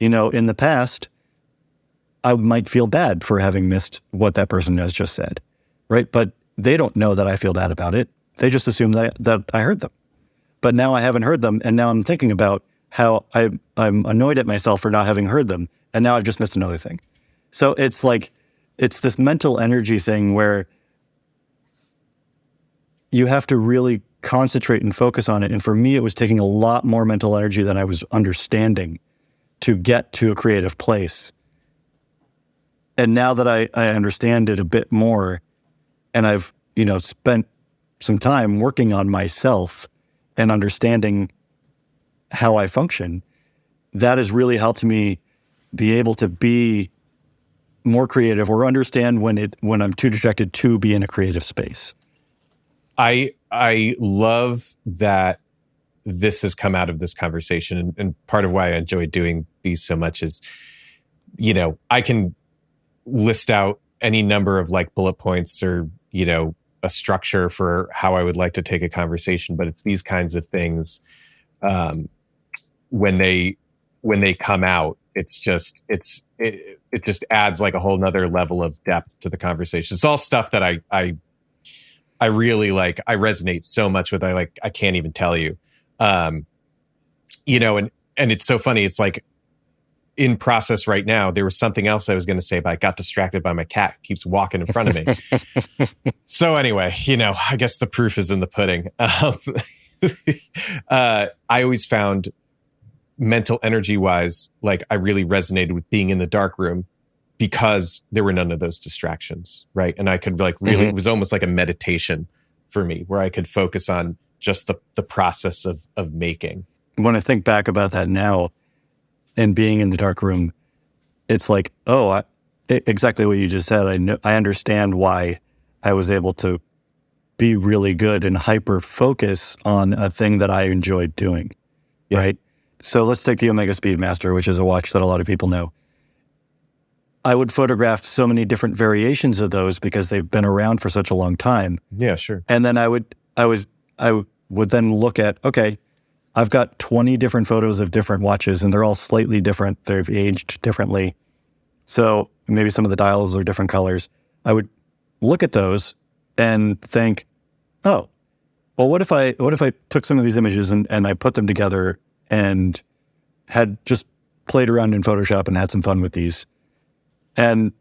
in the past, I might feel bad for having missed what that person has just said, right? But they don't know that I feel bad about it. They just assume that I heard them. But now I haven't heard them, and now I'm thinking about how I'm annoyed at myself for not having heard them, and now I've just missed another thing. So it's like, it's this mental energy thing where you have to really concentrate and focus on it. And for me, it was taking a lot more mental energy than I was understanding to get to a creative place. And now that I understand it a bit more, and I've, spent some time working on myself and understanding how I function, that has really helped me be able to be more creative or understand when I'm too distracted to be in a creative space. I love that this has come out of this conversation. And part of why I enjoy doing these so much is, I can list out any number of like bullet points or, a structure for how I would like to take a conversation, but it's these kinds of things. When they come out, it just adds like a whole nother level of depth to the conversation. It's all stuff that I really like. I resonate so much with. I can't even tell you, and it's so funny. It's like in process right now. There was something else I was going to say, but I got distracted by my cat. Keeps walking in front of me. So anyway, I guess the proof is in the pudding. I always found mental energy wise, like I really resonated with being in the dark room because there were none of those distractions. Right. And I could like really, It was almost like a meditation for me where I could focus on just the process of making. When I think back about that now and being in the dark room, it's like, exactly what you just said. I understand why I was able to be really good and hyper focus on a thing that I enjoyed doing. Yeah. Right. So let's take the Omega Speedmaster, which is a watch that a lot of people know. I would photograph so many different variations of those because they've been around for such a long time. Yeah, sure. And then I would then look at, okay, I've got 20 different photos of different watches and they're all slightly different. They've aged differently. So maybe some of the dials are different colors. I would look at those and think, oh, well, what if I took some of these images and I put them together and had just played around in Photoshop and had some fun with these. And,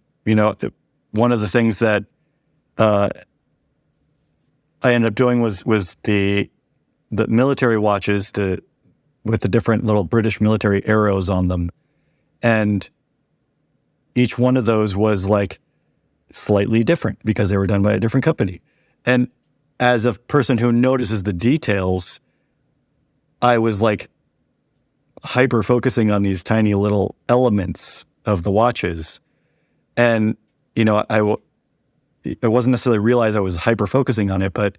one of the things that I ended up doing was the military watches with the different little British military arrows on them. And each one of those was like slightly different because they were done by a different company. And as a person who notices the details, I was like hyper focusing on these tiny little elements of the watches. And, I wasn't necessarily realize I was hyper focusing on it, but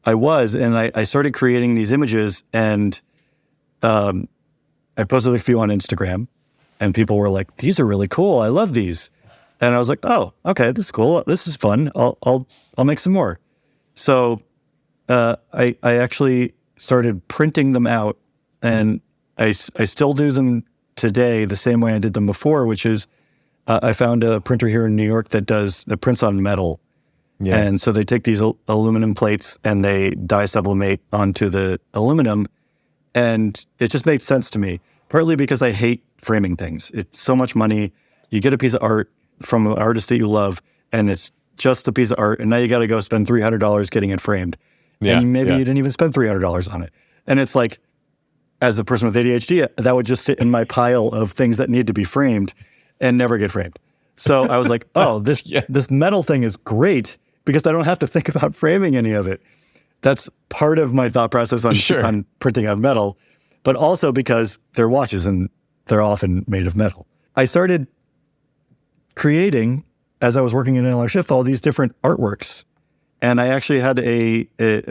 I was, and I started creating these images, and I posted a few on Instagram, and people were like, "These are really cool. I love these." And I was like, "Oh, okay, this is cool. This is fun. I'll make some more." So I actually started printing them out, and I still do them today the same way I did them before, which is I found a printer here in New York that does the prints on metal. Yeah. And so they take these aluminum plates and they dye sublimate onto the aluminum. And it just made sense to me, partly because I hate framing things. It's so much money. You get a piece of art from an artist that you love, and it's just a piece of art. And now you got to go spend $300 getting it framed. Yeah, And maybe you didn't even spend $300 on it. And it's like, as a person with ADHD, that would just sit in my pile of things that need to be framed and never get framed. So I was like, oh, this metal thing is great because I don't have to think about framing any of it. That's part of my thought process on printing out metal, but also because they're watches and they're often made of metal. I started creating, as I was working in NLR Shift, all these different artworks. And I actually had a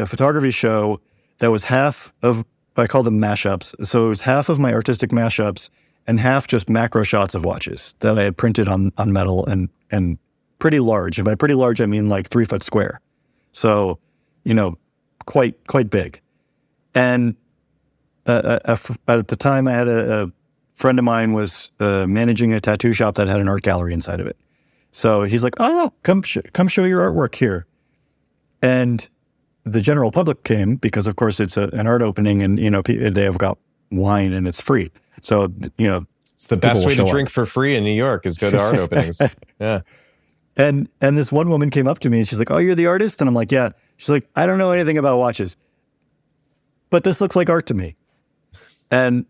photography show that was half of, I call them mashups. So it was half of my artistic mashups and half just macro shots of watches that I had printed on metal and pretty large. And by pretty large, I mean like 3 foot square. So, quite big. And at the time, I had a friend of mine was managing a tattoo shop that had an art gallery inside of it. So he's like, "Oh, come show your artwork here." And the general public came because, of course, it's an art opening, and they have got wine and it's free. So it's the best way to drink for free in New York is go to art openings. Yeah. And this one woman came up to me and she's like, "Oh, you're the artist?" And I'm like, "Yeah." She's like, "I don't know anything about watches, but this looks like art to me." And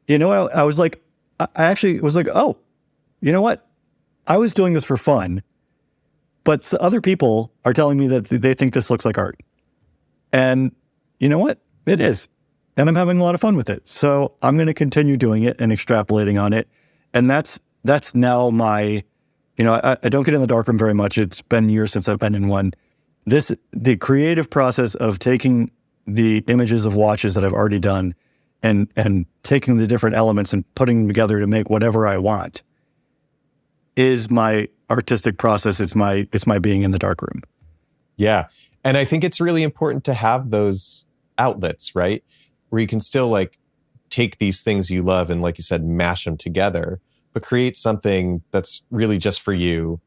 I was like, I actually was like, "Oh, you know what? I was doing this for fun, but other people are telling me that they think this looks like art. And you know what? It is. And I'm having a lot of fun with it. So I'm going to continue doing it and extrapolating on it. And that's now my, I don't get in the darkroom very much. It's been years since I've been in one. The creative process of taking the images of watches that I've already done and taking the different elements and putting them together to make whatever I want is my artistic process. It's my being in the darkroom. Yeah. And I think it's really important to have those outlets, right? Where you can still take these things you love and, like you said, mash them together, but create something that's really just for you,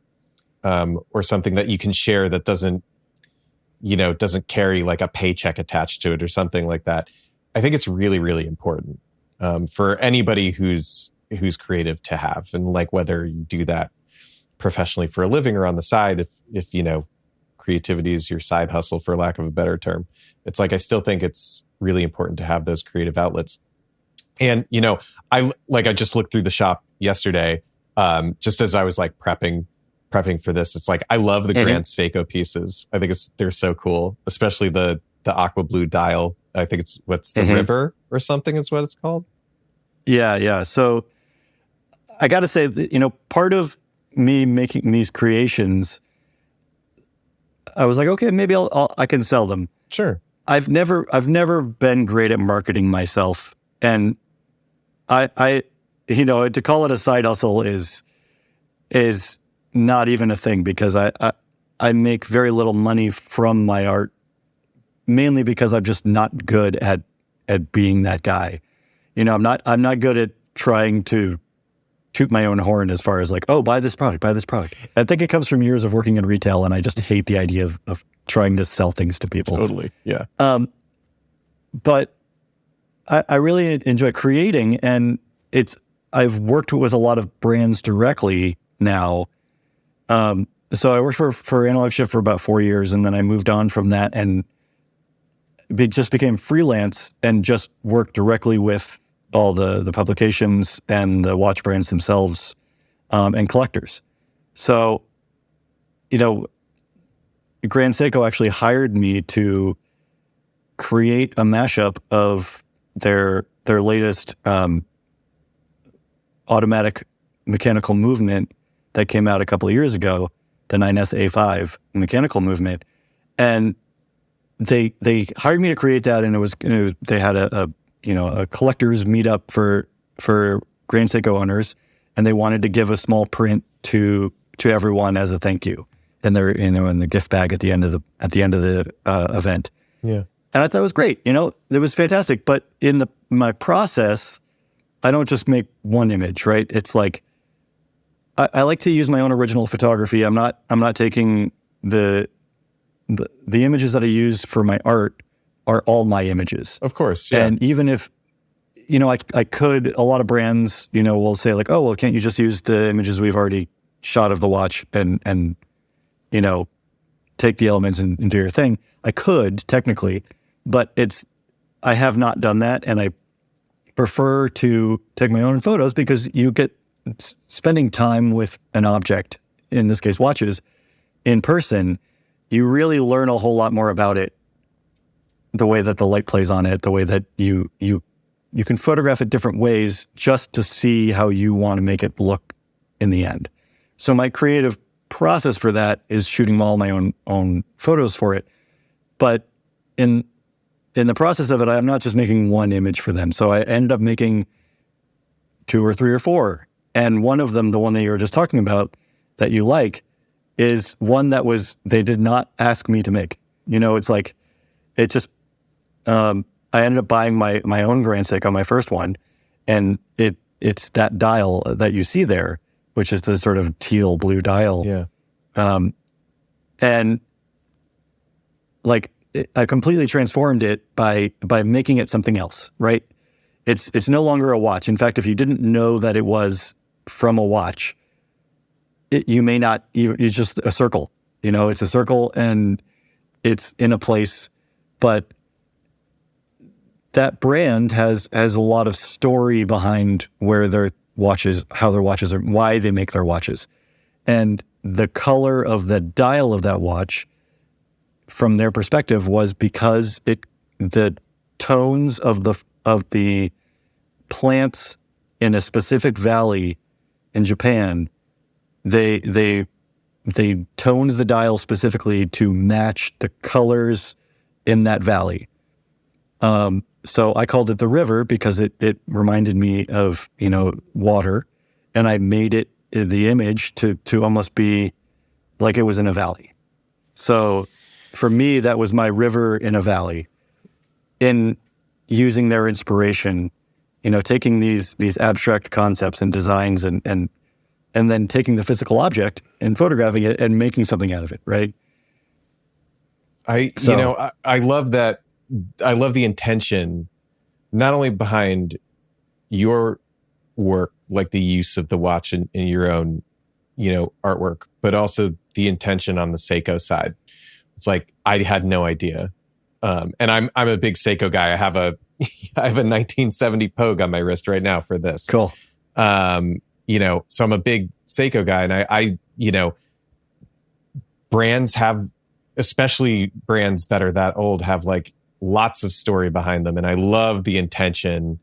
or something that you can share that doesn't carry like a paycheck attached to it or something like that. I think it's really, really important for anybody who's creative to have, and whether you do that professionally for a living or on the side, if creativity is your side hustle, for lack of a better term. It's I still think it's really important to have those creative outlets. And, I just looked through the shop yesterday, just as I was prepping for this. It's I love the Grand Seiko pieces. I think they're so cool, especially the aqua blue dial. I think it's the river or something is what it's called. Yeah. So I got to say that, part of me making these creations, I was like, okay, maybe I can sell them. Sure. I've never been great at marketing myself, and I to call it a side hustle is not even a thing, because I make very little money from my art, mainly because I'm just not good at being that guy. I'm not good at trying to toot my own horn as far as buy this product. I think it comes from years of working in retail, and I just hate the idea of trying to sell things to people. Totally, yeah. But I really enjoy creating, and I've worked with a lot of brands directly now. So I worked for Analog Shift for about 4 years, and then I moved on from that and just became freelance and just worked directly with all the publications and the watch brands themselves, and collectors. So, Grand Seiko actually hired me to create a mashup of their latest automatic mechanical movement that came out a couple of years ago, the 9S-A5 mechanical movement. And they hired me to create that, and they had a collectors meetup for Grand Seiko owners, and they wanted to give a small print to everyone as a thank you, and they're in the gift bag at the end of the event. Yeah. And I thought it was great. It was fantastic. But in my process, I don't just make one image, right? It's like I like to use my own original photography. I'm not taking the images that I use for my art are all my images. Of course, yeah. And even if, I could, a lot of brands, will say like, oh, well, can't you just use the images we've already shot of the watch and take the elements and do your thing? I could, technically, but I have not done that. And I prefer to take my own photos because you get spending time with an object, in this case, watches, in person. You really learn a whole lot more about it, the way that the light plays on it, the way that you can photograph it different ways just to see how you want to make it look in the end. So my creative process for that is shooting all my own photos for it. But in the process of it, I'm not just making one image for them. So I ended up making 2 or 3 or 4. And one of them, the one that you were just talking about that you like, is one that they did not ask me to make. It's like, it just, I ended up buying my own Grand Seiko, my first one, and it's that dial that you see there, which is the sort of teal blue dial. Yeah. And like, I completely transformed it by making it something else, right? It's no longer a watch. In fact, if you didn't know that it was from a watch, you may not even, it's just a circle. It's a circle and it's in a place, but that brand has a lot of story behind where their watches, how their watches are, why they make their watches. And the color of the dial of that watch, from their perspective, was because the tones of the plants in a specific valley in Japan, they toned the dial specifically to match the colors in that valley. So I called it the river because it reminded me of, water, and I made it, the image, to almost be like it was in a valley. So for me, that was my river in a valley. In using their inspiration, taking these abstract concepts and designs and then taking the physical object and photographing it and making something out of it, right? I love that. I love the intention, not only behind your work, like the use of the watch in your own, artwork, but also the intention on the Seiko side. It's like, I had no idea. And I'm a big Seiko guy. I have a 1970 Pogue on my wrist right now for this. Cool. So I'm a big Seiko guy, and I brands have, especially brands that are that old, have like lots of story behind them. And I love the intention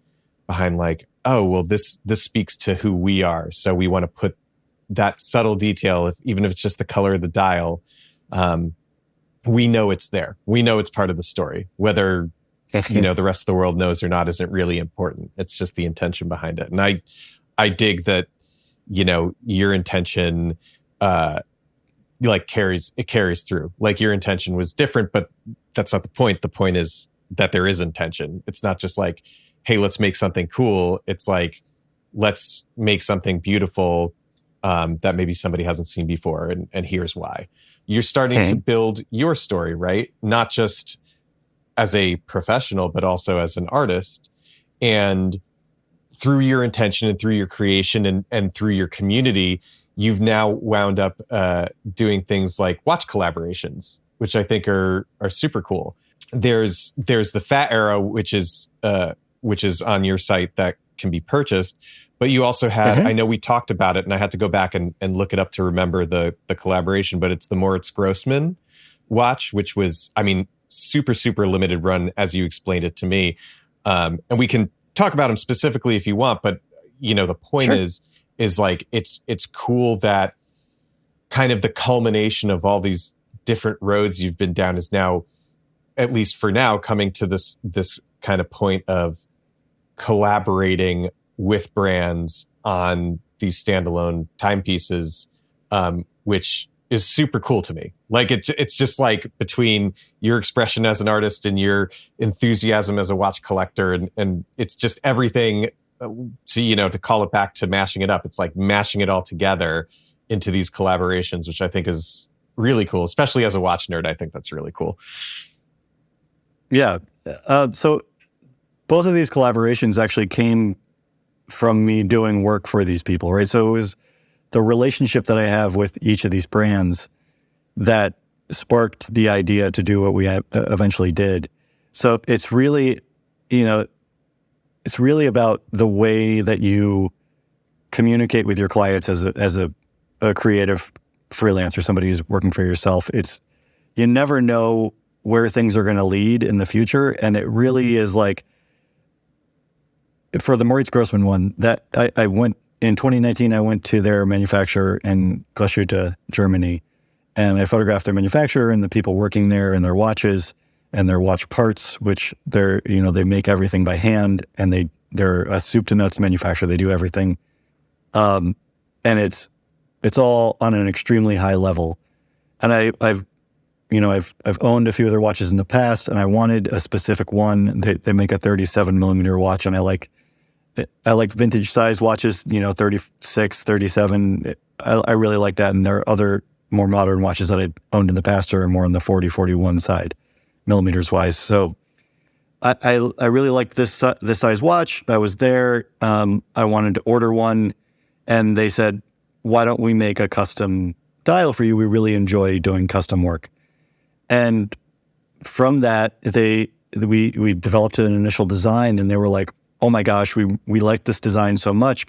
behind, like, oh, well, this speaks to who we are. So we want to put that subtle detail, even if it's just the color of the dial. We know it's there. We know it's part of the story. Whether, the rest of the world knows or not isn't really important. It's just the intention behind it. And I dig that, your intention, carries through. Like, your intention was different, but that's not the point. The point is that there is intention. It's not just like, hey, let's make something cool. It's like, let's make something beautiful that maybe somebody hasn't seen before. And here's why. You're starting to build your story, right? Not just as a professional, but also as an artist. And through your intention and through your creation and through your community, you've now wound up doing things like watch collaborations, which I think are super cool. There's the Fat Arrow, which is on your site that can be purchased. But you also had, I know we talked about it, and I had to go back and look it up to remember the collaboration, but it's the Moritz Grossman watch, which was, super, super limited run, as you explained it to me. And we can talk about him specifically if you want, but, the point is like, it's cool that kind of the culmination of all these different roads you've been down is now, at least for now, coming to this kind of point of collaborating with brands on these standalone timepieces, which is super cool to me. Like it's just like between your expression as an artist and your enthusiasm as a watch collector, and it's just everything. To call it back to mashing it up, it's like mashing it all together into these collaborations, which I think is really cool, especially as a watch nerd. I think that's really cool. Yeah. So both of these collaborations actually came from me doing work for these people, right? So it was the relationship that I have with each of these brands that sparked the idea to do what we eventually did. So it's really, it's really about the way that you communicate with your clients as a creative freelancer, somebody who's working for yourself. You never know where things are going to lead in the future. And it really is like, for the Moritz Grossman one, that I went in 2019, I went to their manufacturer in Glashütte, Germany, and I photographed their manufacturer and the people working there and their watches and their watch parts, which they make everything by hand, and they're a soup to nuts manufacturer. They do everything. And it's all on an extremely high level. And I've owned a few of their watches in the past, and I wanted a specific one. They make a 37 millimeter watch, and I like vintage size watches, 36, 37. I really like that. And there are other more modern watches that I owned in the past are more on the 40, 41 side, millimeters wise. So I really liked this size watch. I was there. I wanted to order one, and they said, why don't we make a custom dial for you? We really enjoy doing custom work. And from that, we developed an initial design, and they were like, oh my gosh, we like this design so much.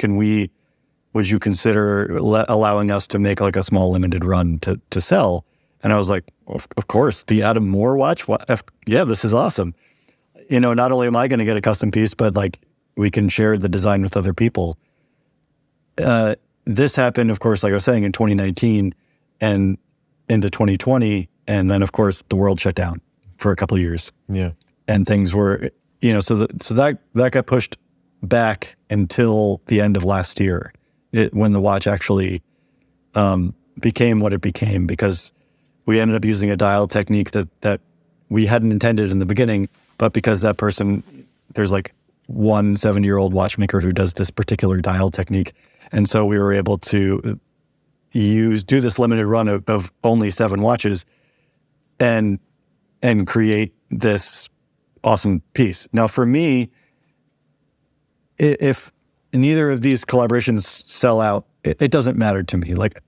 Would you consider allowing us to make like a small limited run to sell? And I was like, of course, the Adam Moore watch. Yeah, this is awesome. Not only am I going to get a custom piece, but like we can share the design with other people. This happened, of course, like I was saying, in 2019 and into 2020. And then, of course, the world shut down for a couple of years. Yeah. And things were, so that got pushed back until the end of last year, when the watch actually became what it became, because we ended up using a dial technique that we hadn't intended in the beginning, but because that person, there's like one 70-year-old watchmaker who does this particular dial technique. And so we were able to do this limited run of only 7 watches and create this awesome piece. Now, for me, if neither of these collaborations sell out, it doesn't matter to me. Like,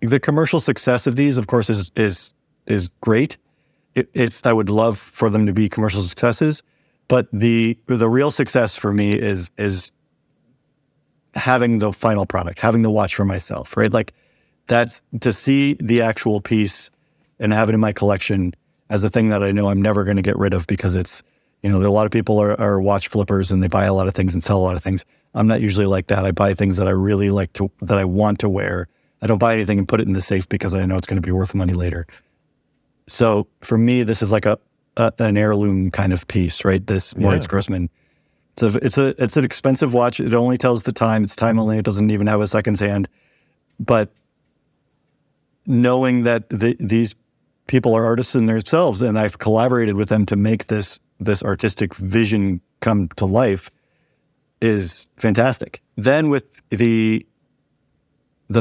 the commercial success of these, of course, is great. I would love for them to be commercial successes, but the real success for me is having the final product, having the watch for myself, right? Like, that's to see the actual piece and have it in my collection as a thing that I know I'm never going to get rid of, because it's, there are a lot of people are watch flippers and they buy a lot of things and sell a lot of things. I'm not usually like that. I buy things that I really like that I want to wear. I don't buy anything and put it in the safe because I know it's going to be worth money later. So for me, this is like an heirloom kind of piece, right? This Moritz Grossman. It's an expensive watch. It only tells the time. It's time only. It doesn't even have a seconds hand. But knowing that these people are artists in themselves, and I've collaborated with them to make this artistic vision come to life, is fantastic. Then with the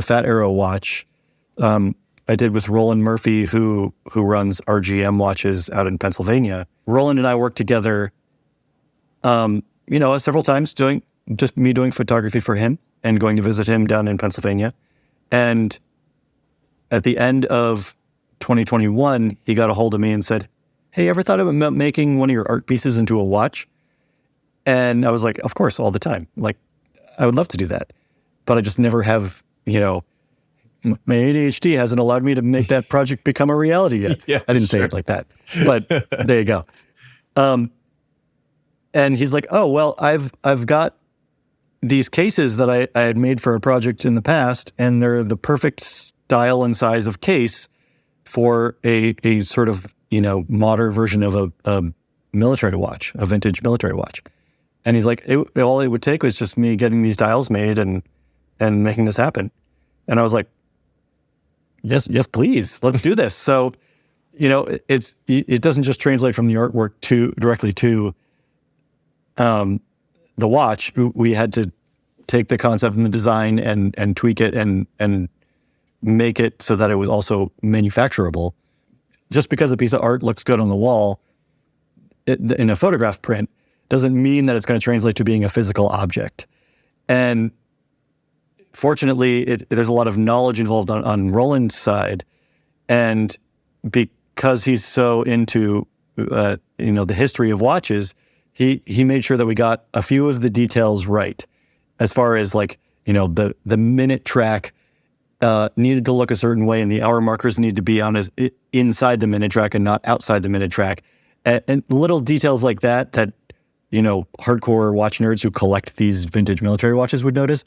Fat Arrow watch, I did with Roland Murphy, who runs RGM watches out in Pennsylvania. Roland and I worked together, several times doing photography for him and going to visit him down in Pennsylvania. And at the end of 2021, he got a hold of me and said, hey, ever thought about making one of your art pieces into a watch? And I was like, of course, all the time. Like, I would love to do that. But I just never have, my ADHD hasn't allowed me to make that project become a reality yet. Yeah, I didn't say it like that, but there you go. And he's like, oh, well, I've got these cases that I had made for a project in the past, and they're the perfect style and size of case for a sort of, modern version of a military watch, a vintage military watch. And he's like, all it would take was just me getting these dials made and making this happen. And I was like, yes, please, let's do this. So, it doesn't just translate from the artwork directly to the watch. We had to take the concept and the design and tweak it and make it so that it was also manufacturable. Just because a piece of art looks good on the wall in a photograph print doesn't mean that it's going to translate to being a physical object. And fortunately, there's a lot of knowledge involved on Roland's side. And because he's so into, the history of watches, he made sure that we got a few of the details right. As far as the minute track needed to look a certain way, and the hour markers need to be inside the minute track and not outside the minute track. And little details like that hardcore watch nerds who collect these vintage military watches would notice.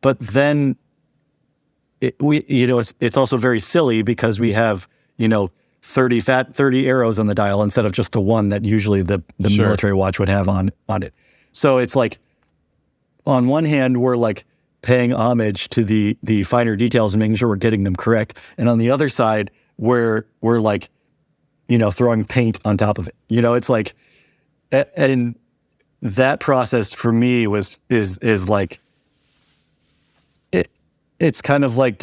But then it's also very silly because we have 30 arrows on the dial instead of just the one that usually the Sure. military watch would have on it. So it's like, on one hand, we're like paying homage to the finer details and making sure we're getting them correct, and on the other side, we're like, throwing paint on top of it. It's like, and that process for me is like, it's kind of like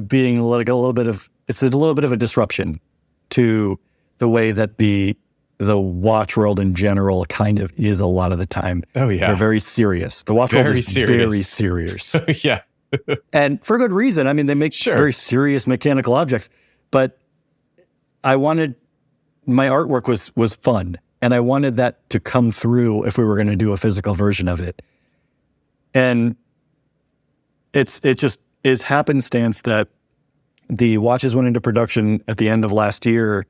being like a little bit of a disruption to the way that the watch world in general kind of is a lot of the time. Oh, yeah. They're very serious. The watch world is very serious. Yeah. And for good reason. I mean, they make very serious mechanical objects, but I wanted, my artwork was fun, and I wanted that to come through if we were going to do a physical version of it. And it just is happenstance that the watches went into production at the end of last year,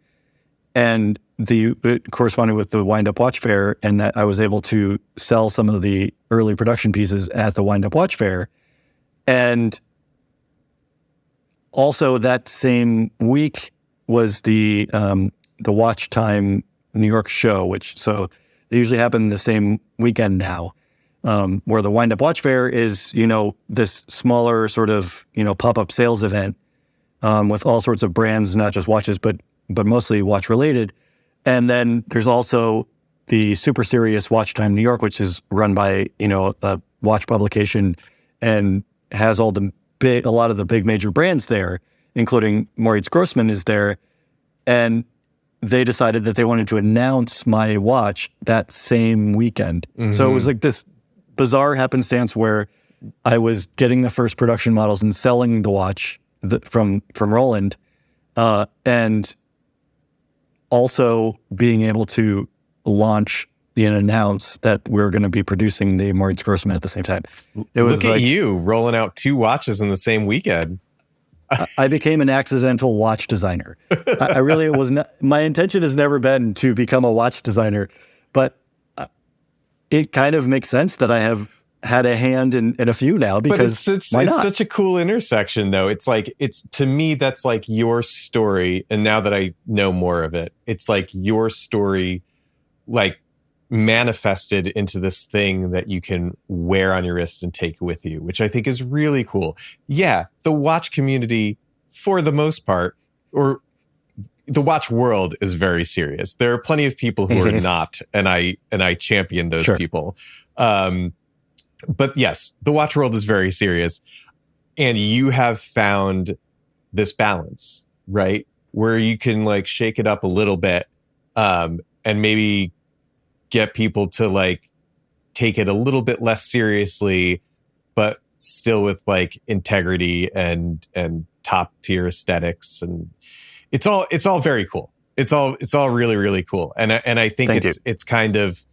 and it corresponded with the Wind Up Watch Fair, and that I was able to sell some of the early production pieces at the Wind Up Watch Fair. And also that same week was the Watch Time New York show, so they usually happen the same weekend now, where the Wind Up Watch Fair is, this smaller sort of, pop-up sales event with all sorts of brands, not just watches, but mostly watch related. And then there's also the super serious Watch Time New York, which is run by, a watch publication and has a lot of the big major brands there, including Moritz Grossman is there. And they decided that they wanted to announce my watch that same weekend. Mm-hmm. So it was like this bizarre happenstance where I was getting the first production models and selling the watch from Roland, and also being able to launch and announce that we're going to be producing the Moritz Grossman at the same time. Look at you rolling out 2 watches in the same weekend. I became an accidental watch designer. I really was not. My intention has never been to become a watch designer, but it kind of makes sense that I have had a hand in a few now, because it's why not? It's such a cool intersection, though. It's like, to me, that's like your story. And now that I know more of it, it's like your story, like, manifested into this thing that you can wear on your wrist and take with you, which I think is really cool. Yeah, the watch community, for the most part, or the watch world, is very serious. There are plenty of people who are not, and I champion those people. But yes, the watch world is very serious, and you have found this balance, right, where you can like shake it up a little bit, and maybe get people to like take it a little bit less seriously, but still with like integrity and top tier aesthetics. And it's all very cool. It's all really, really cool. And I think it's kind of,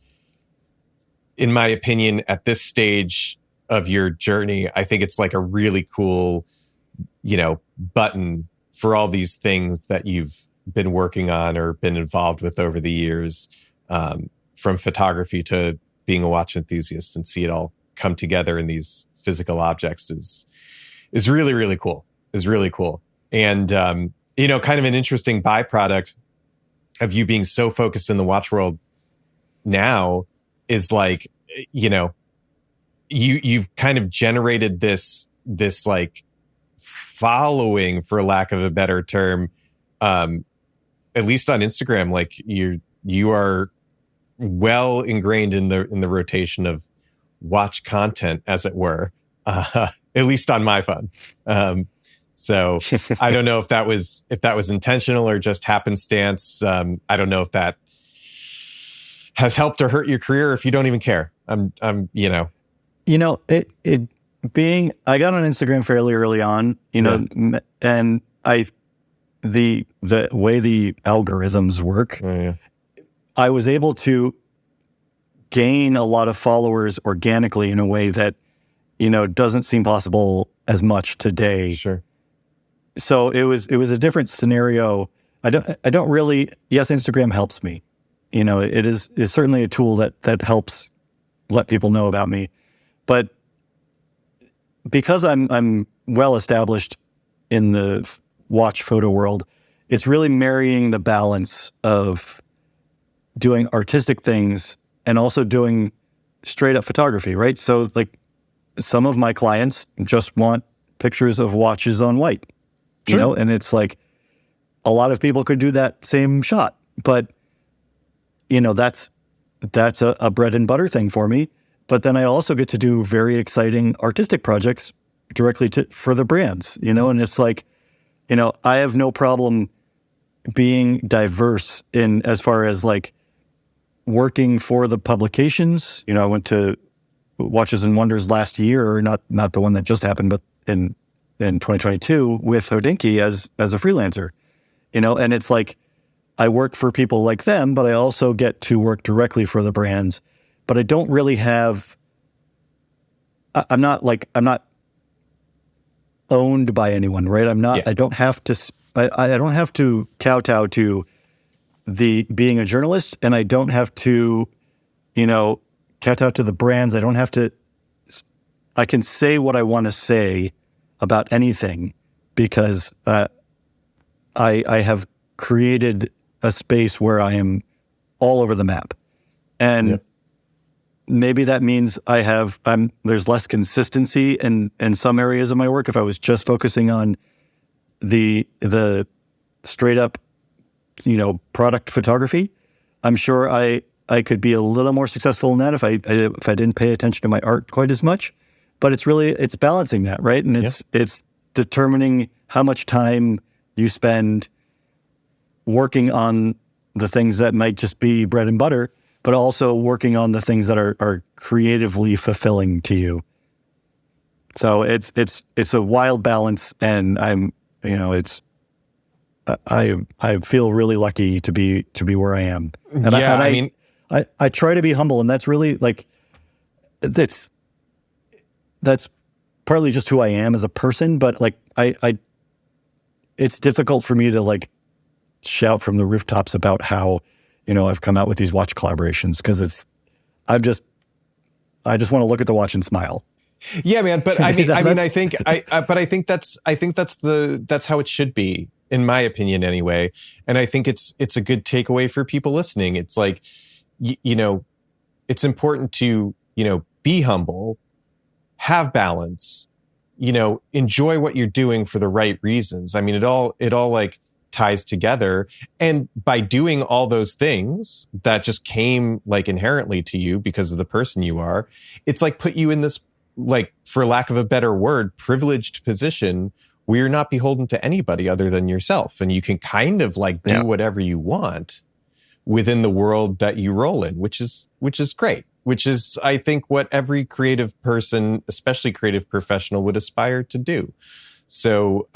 in my opinion, at this stage of your journey, I think it's like a really cool, button for all these things that you've been working on or been involved with over the years, from photography to being a watch enthusiast, and see it all come together in these physical objects is really, really cool. Is really cool. And, kind of an interesting byproduct of you being so focused in the watch world now is like, you've kind of generated this like following, for lack of a better term, at least on Instagram. Like you are well ingrained in the rotation of watch content, as it were, at least on my phone. So I don't know if that was intentional or just happenstance. I don't know if that has helped or hurt your career. If you don't even care, I got on Instagram fairly early on, and the way the algorithms work, I was able to gain a lot of followers organically in a way that, doesn't seem possible as much today. Sure. So it was a different scenario. I don't really, yes, Instagram helps me. It is certainly a tool that helps let people know about me. But because I'm well established in the watch photo world, it's really marrying the balance of doing artistic things and also doing straight up photography, right? So like some of my clients just want pictures of watches on white, Sure. and it's like a lot of people could do that same shot, but that's a bread and butter thing for me. But then I also get to do very exciting artistic projects directly for the brands, and it's like, I have no problem being diverse in as far as like working for the publications. I went to Watches and Wonders last year, not the one that just happened, but in 2022 with HODINKEE as a freelancer, and it's like I work for people like them, but I also get to work directly for the brands. But I don't really have. I'm not owned by anyone, right? I'm not. Yeah. I don't have to. I don't have to kowtow to the being a journalist, and I don't have to, kowtow to the brands. I don't have to. I can say what I want to say about anything because I have created a space where I am all over the map, and maybe that means there's less consistency in some areas of my work. If I was just focusing on the straight up, product photography, I'm sure I could be a little more successful in that if I didn't pay attention to my art quite as much. But it's balancing that, right? And it's determining how much time you spend working on the things that might just be bread and butter, but also working on the things that are creatively fulfilling to you. So it's a wild balance, and I feel really lucky to be where I am. And I try to be humble, and that's really like that's partly just who I am as a person. But like it's difficult for me to like shout from the rooftops about how I've come out with these watch collaborations because I just want to look at the watch and smile. Yeah, man. But I think that's how it should be, in my opinion, anyway. And I think it's a good takeaway for people listening. It's like, it's important to, be humble, have balance, enjoy what you're doing for the right reasons. I mean, it all like ties together. And by doing all those things that just came like inherently to you because of the person you are, it's like put you in this, like, for lack of a better word, privileged position where you're not beholden to anybody other than yourself. And you can kind of like do whatever you want within the world that you roll in, which is great, which is, I think, what every creative person, especially creative professional, would aspire to do. So,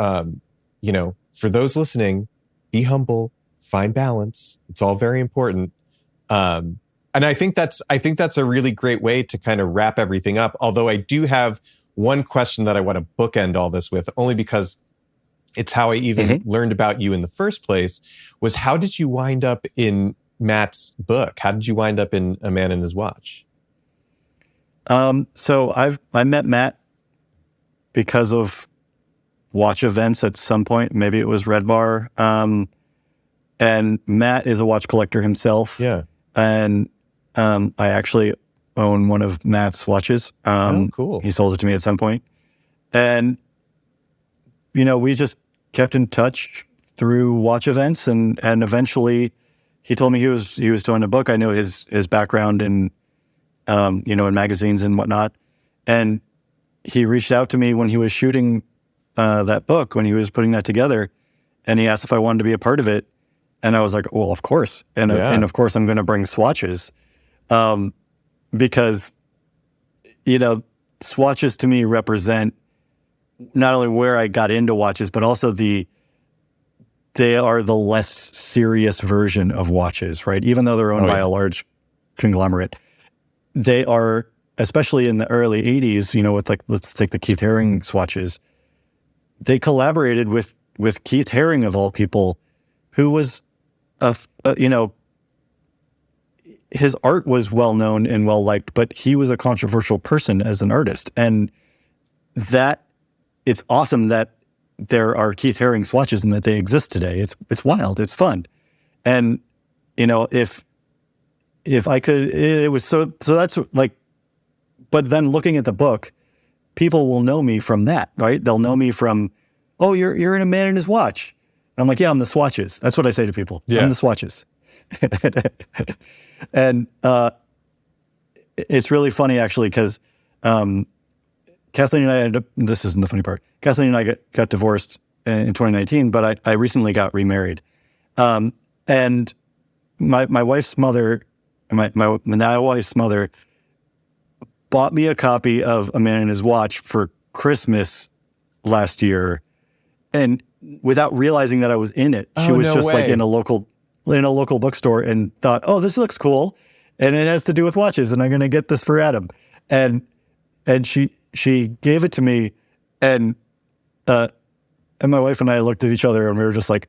for those listening, be humble, find balance. It's all very important. And I think that's a really great way to kind of wrap everything up. Although I do have one question that I want to bookend all this with, only because it's how I even learned about you in the first place, was how did you wind up in Matt's book? How did you wind up in A Man and His Watch? So I met Matt because of watch events at some point. Maybe it was Red Bar. And Matt is a watch collector himself. Yeah. And I actually own one of Matt's watches. Cool. He sold it to me at some point. And, we just kept in touch through watch events. And eventually he told me he was doing a book. I knew his background in, in magazines and whatnot. And he reached out to me when he was shooting that book, when he was putting that together. And he asked if I wanted to be a part of it. And I was like, well, of course. And of course, I'm going to bring swatches. Because, swatches to me represent not only where I got into watches, but also they are the less serious version of watches, right? Even though they're owned by a large conglomerate, they are, especially in the early 80s, with let's take the Keith Haring swatches. They collaborated with Keith Haring, of all people, who was, his art was well known and well liked, but he was a controversial person as an artist. And that it's awesome that there are Keith Haring swatches and that they exist today. It's wild. It's fun. And, if I could, it was so that's like, but then looking at the book, people will know me from that, right? They'll know me from, oh, you're in A Man and His Watch. And I'm like, yeah, I'm the swatches. That's what I say to people. Yeah. I'm the swatches. And it's really funny, actually, because Kathleen and I ended up, this isn't the funny part, Kathleen and I got divorced in 2019, but I recently got remarried. And my wife's mother, my now wife's mother, bought me a copy of A Man and His Watch for Christmas last year. And without realizing that I was in it, she was just like in a local bookstore and thought, oh, this looks cool. And it has to do with watches. And I'm going to get this for Adam. And she gave it to me. And my wife and I looked at each other and we were just like,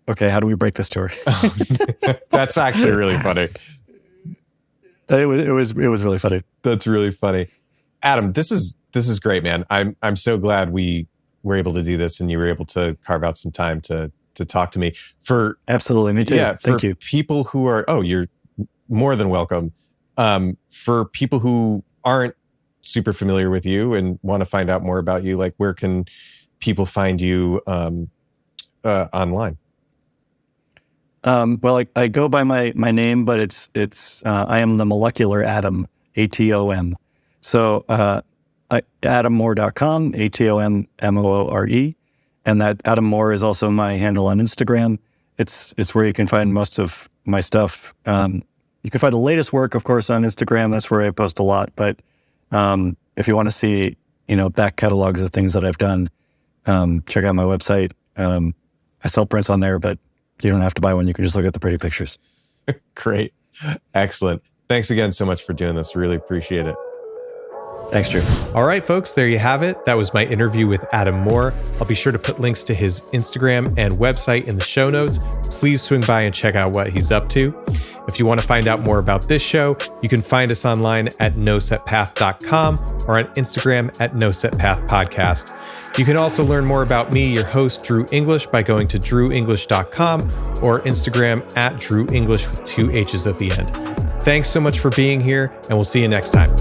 okay, how do we break this to her? That's actually really funny. It was really funny. That's really funny. Adam, this is great, man. I'm so glad we were able to do this and you were able to carve out some time to talk to me. Absolutely, me too. Yeah, thank you. People who are, you're more than welcome. For people who aren't super familiar with you and want to find out more about you, like where can people find you online? Well, I go by my name, but it's I am the molecular Atom, ATOM. So atommore.com, ATOMMOORE. And that Adam Moore is also my handle on Instagram. It's where you can find most of my stuff. You can find the latest work, of course, on Instagram. That's where I post a lot. But if you want to see, back catalogs of things that I've done, check out my website. I sell prints on there, but you don't have to buy one. You can just look at the pretty pictures. Great. Excellent. Thanks again so much for doing this. Really appreciate it. Thanks, Drew. All right, folks, there you have it. That was my interview with Adam Moore. I'll be sure to put links to his Instagram and website in the show notes. Please swing by and check out what he's up to. If you want to find out more about this show, you can find us online at nosetpath.com or on Instagram at nosetpathpodcast. You can also learn more about me, your host, Drew English, by going to drewenglish.com or Instagram at drewenglish with 2 H's at the end. Thanks so much for being here, and we'll see you next time.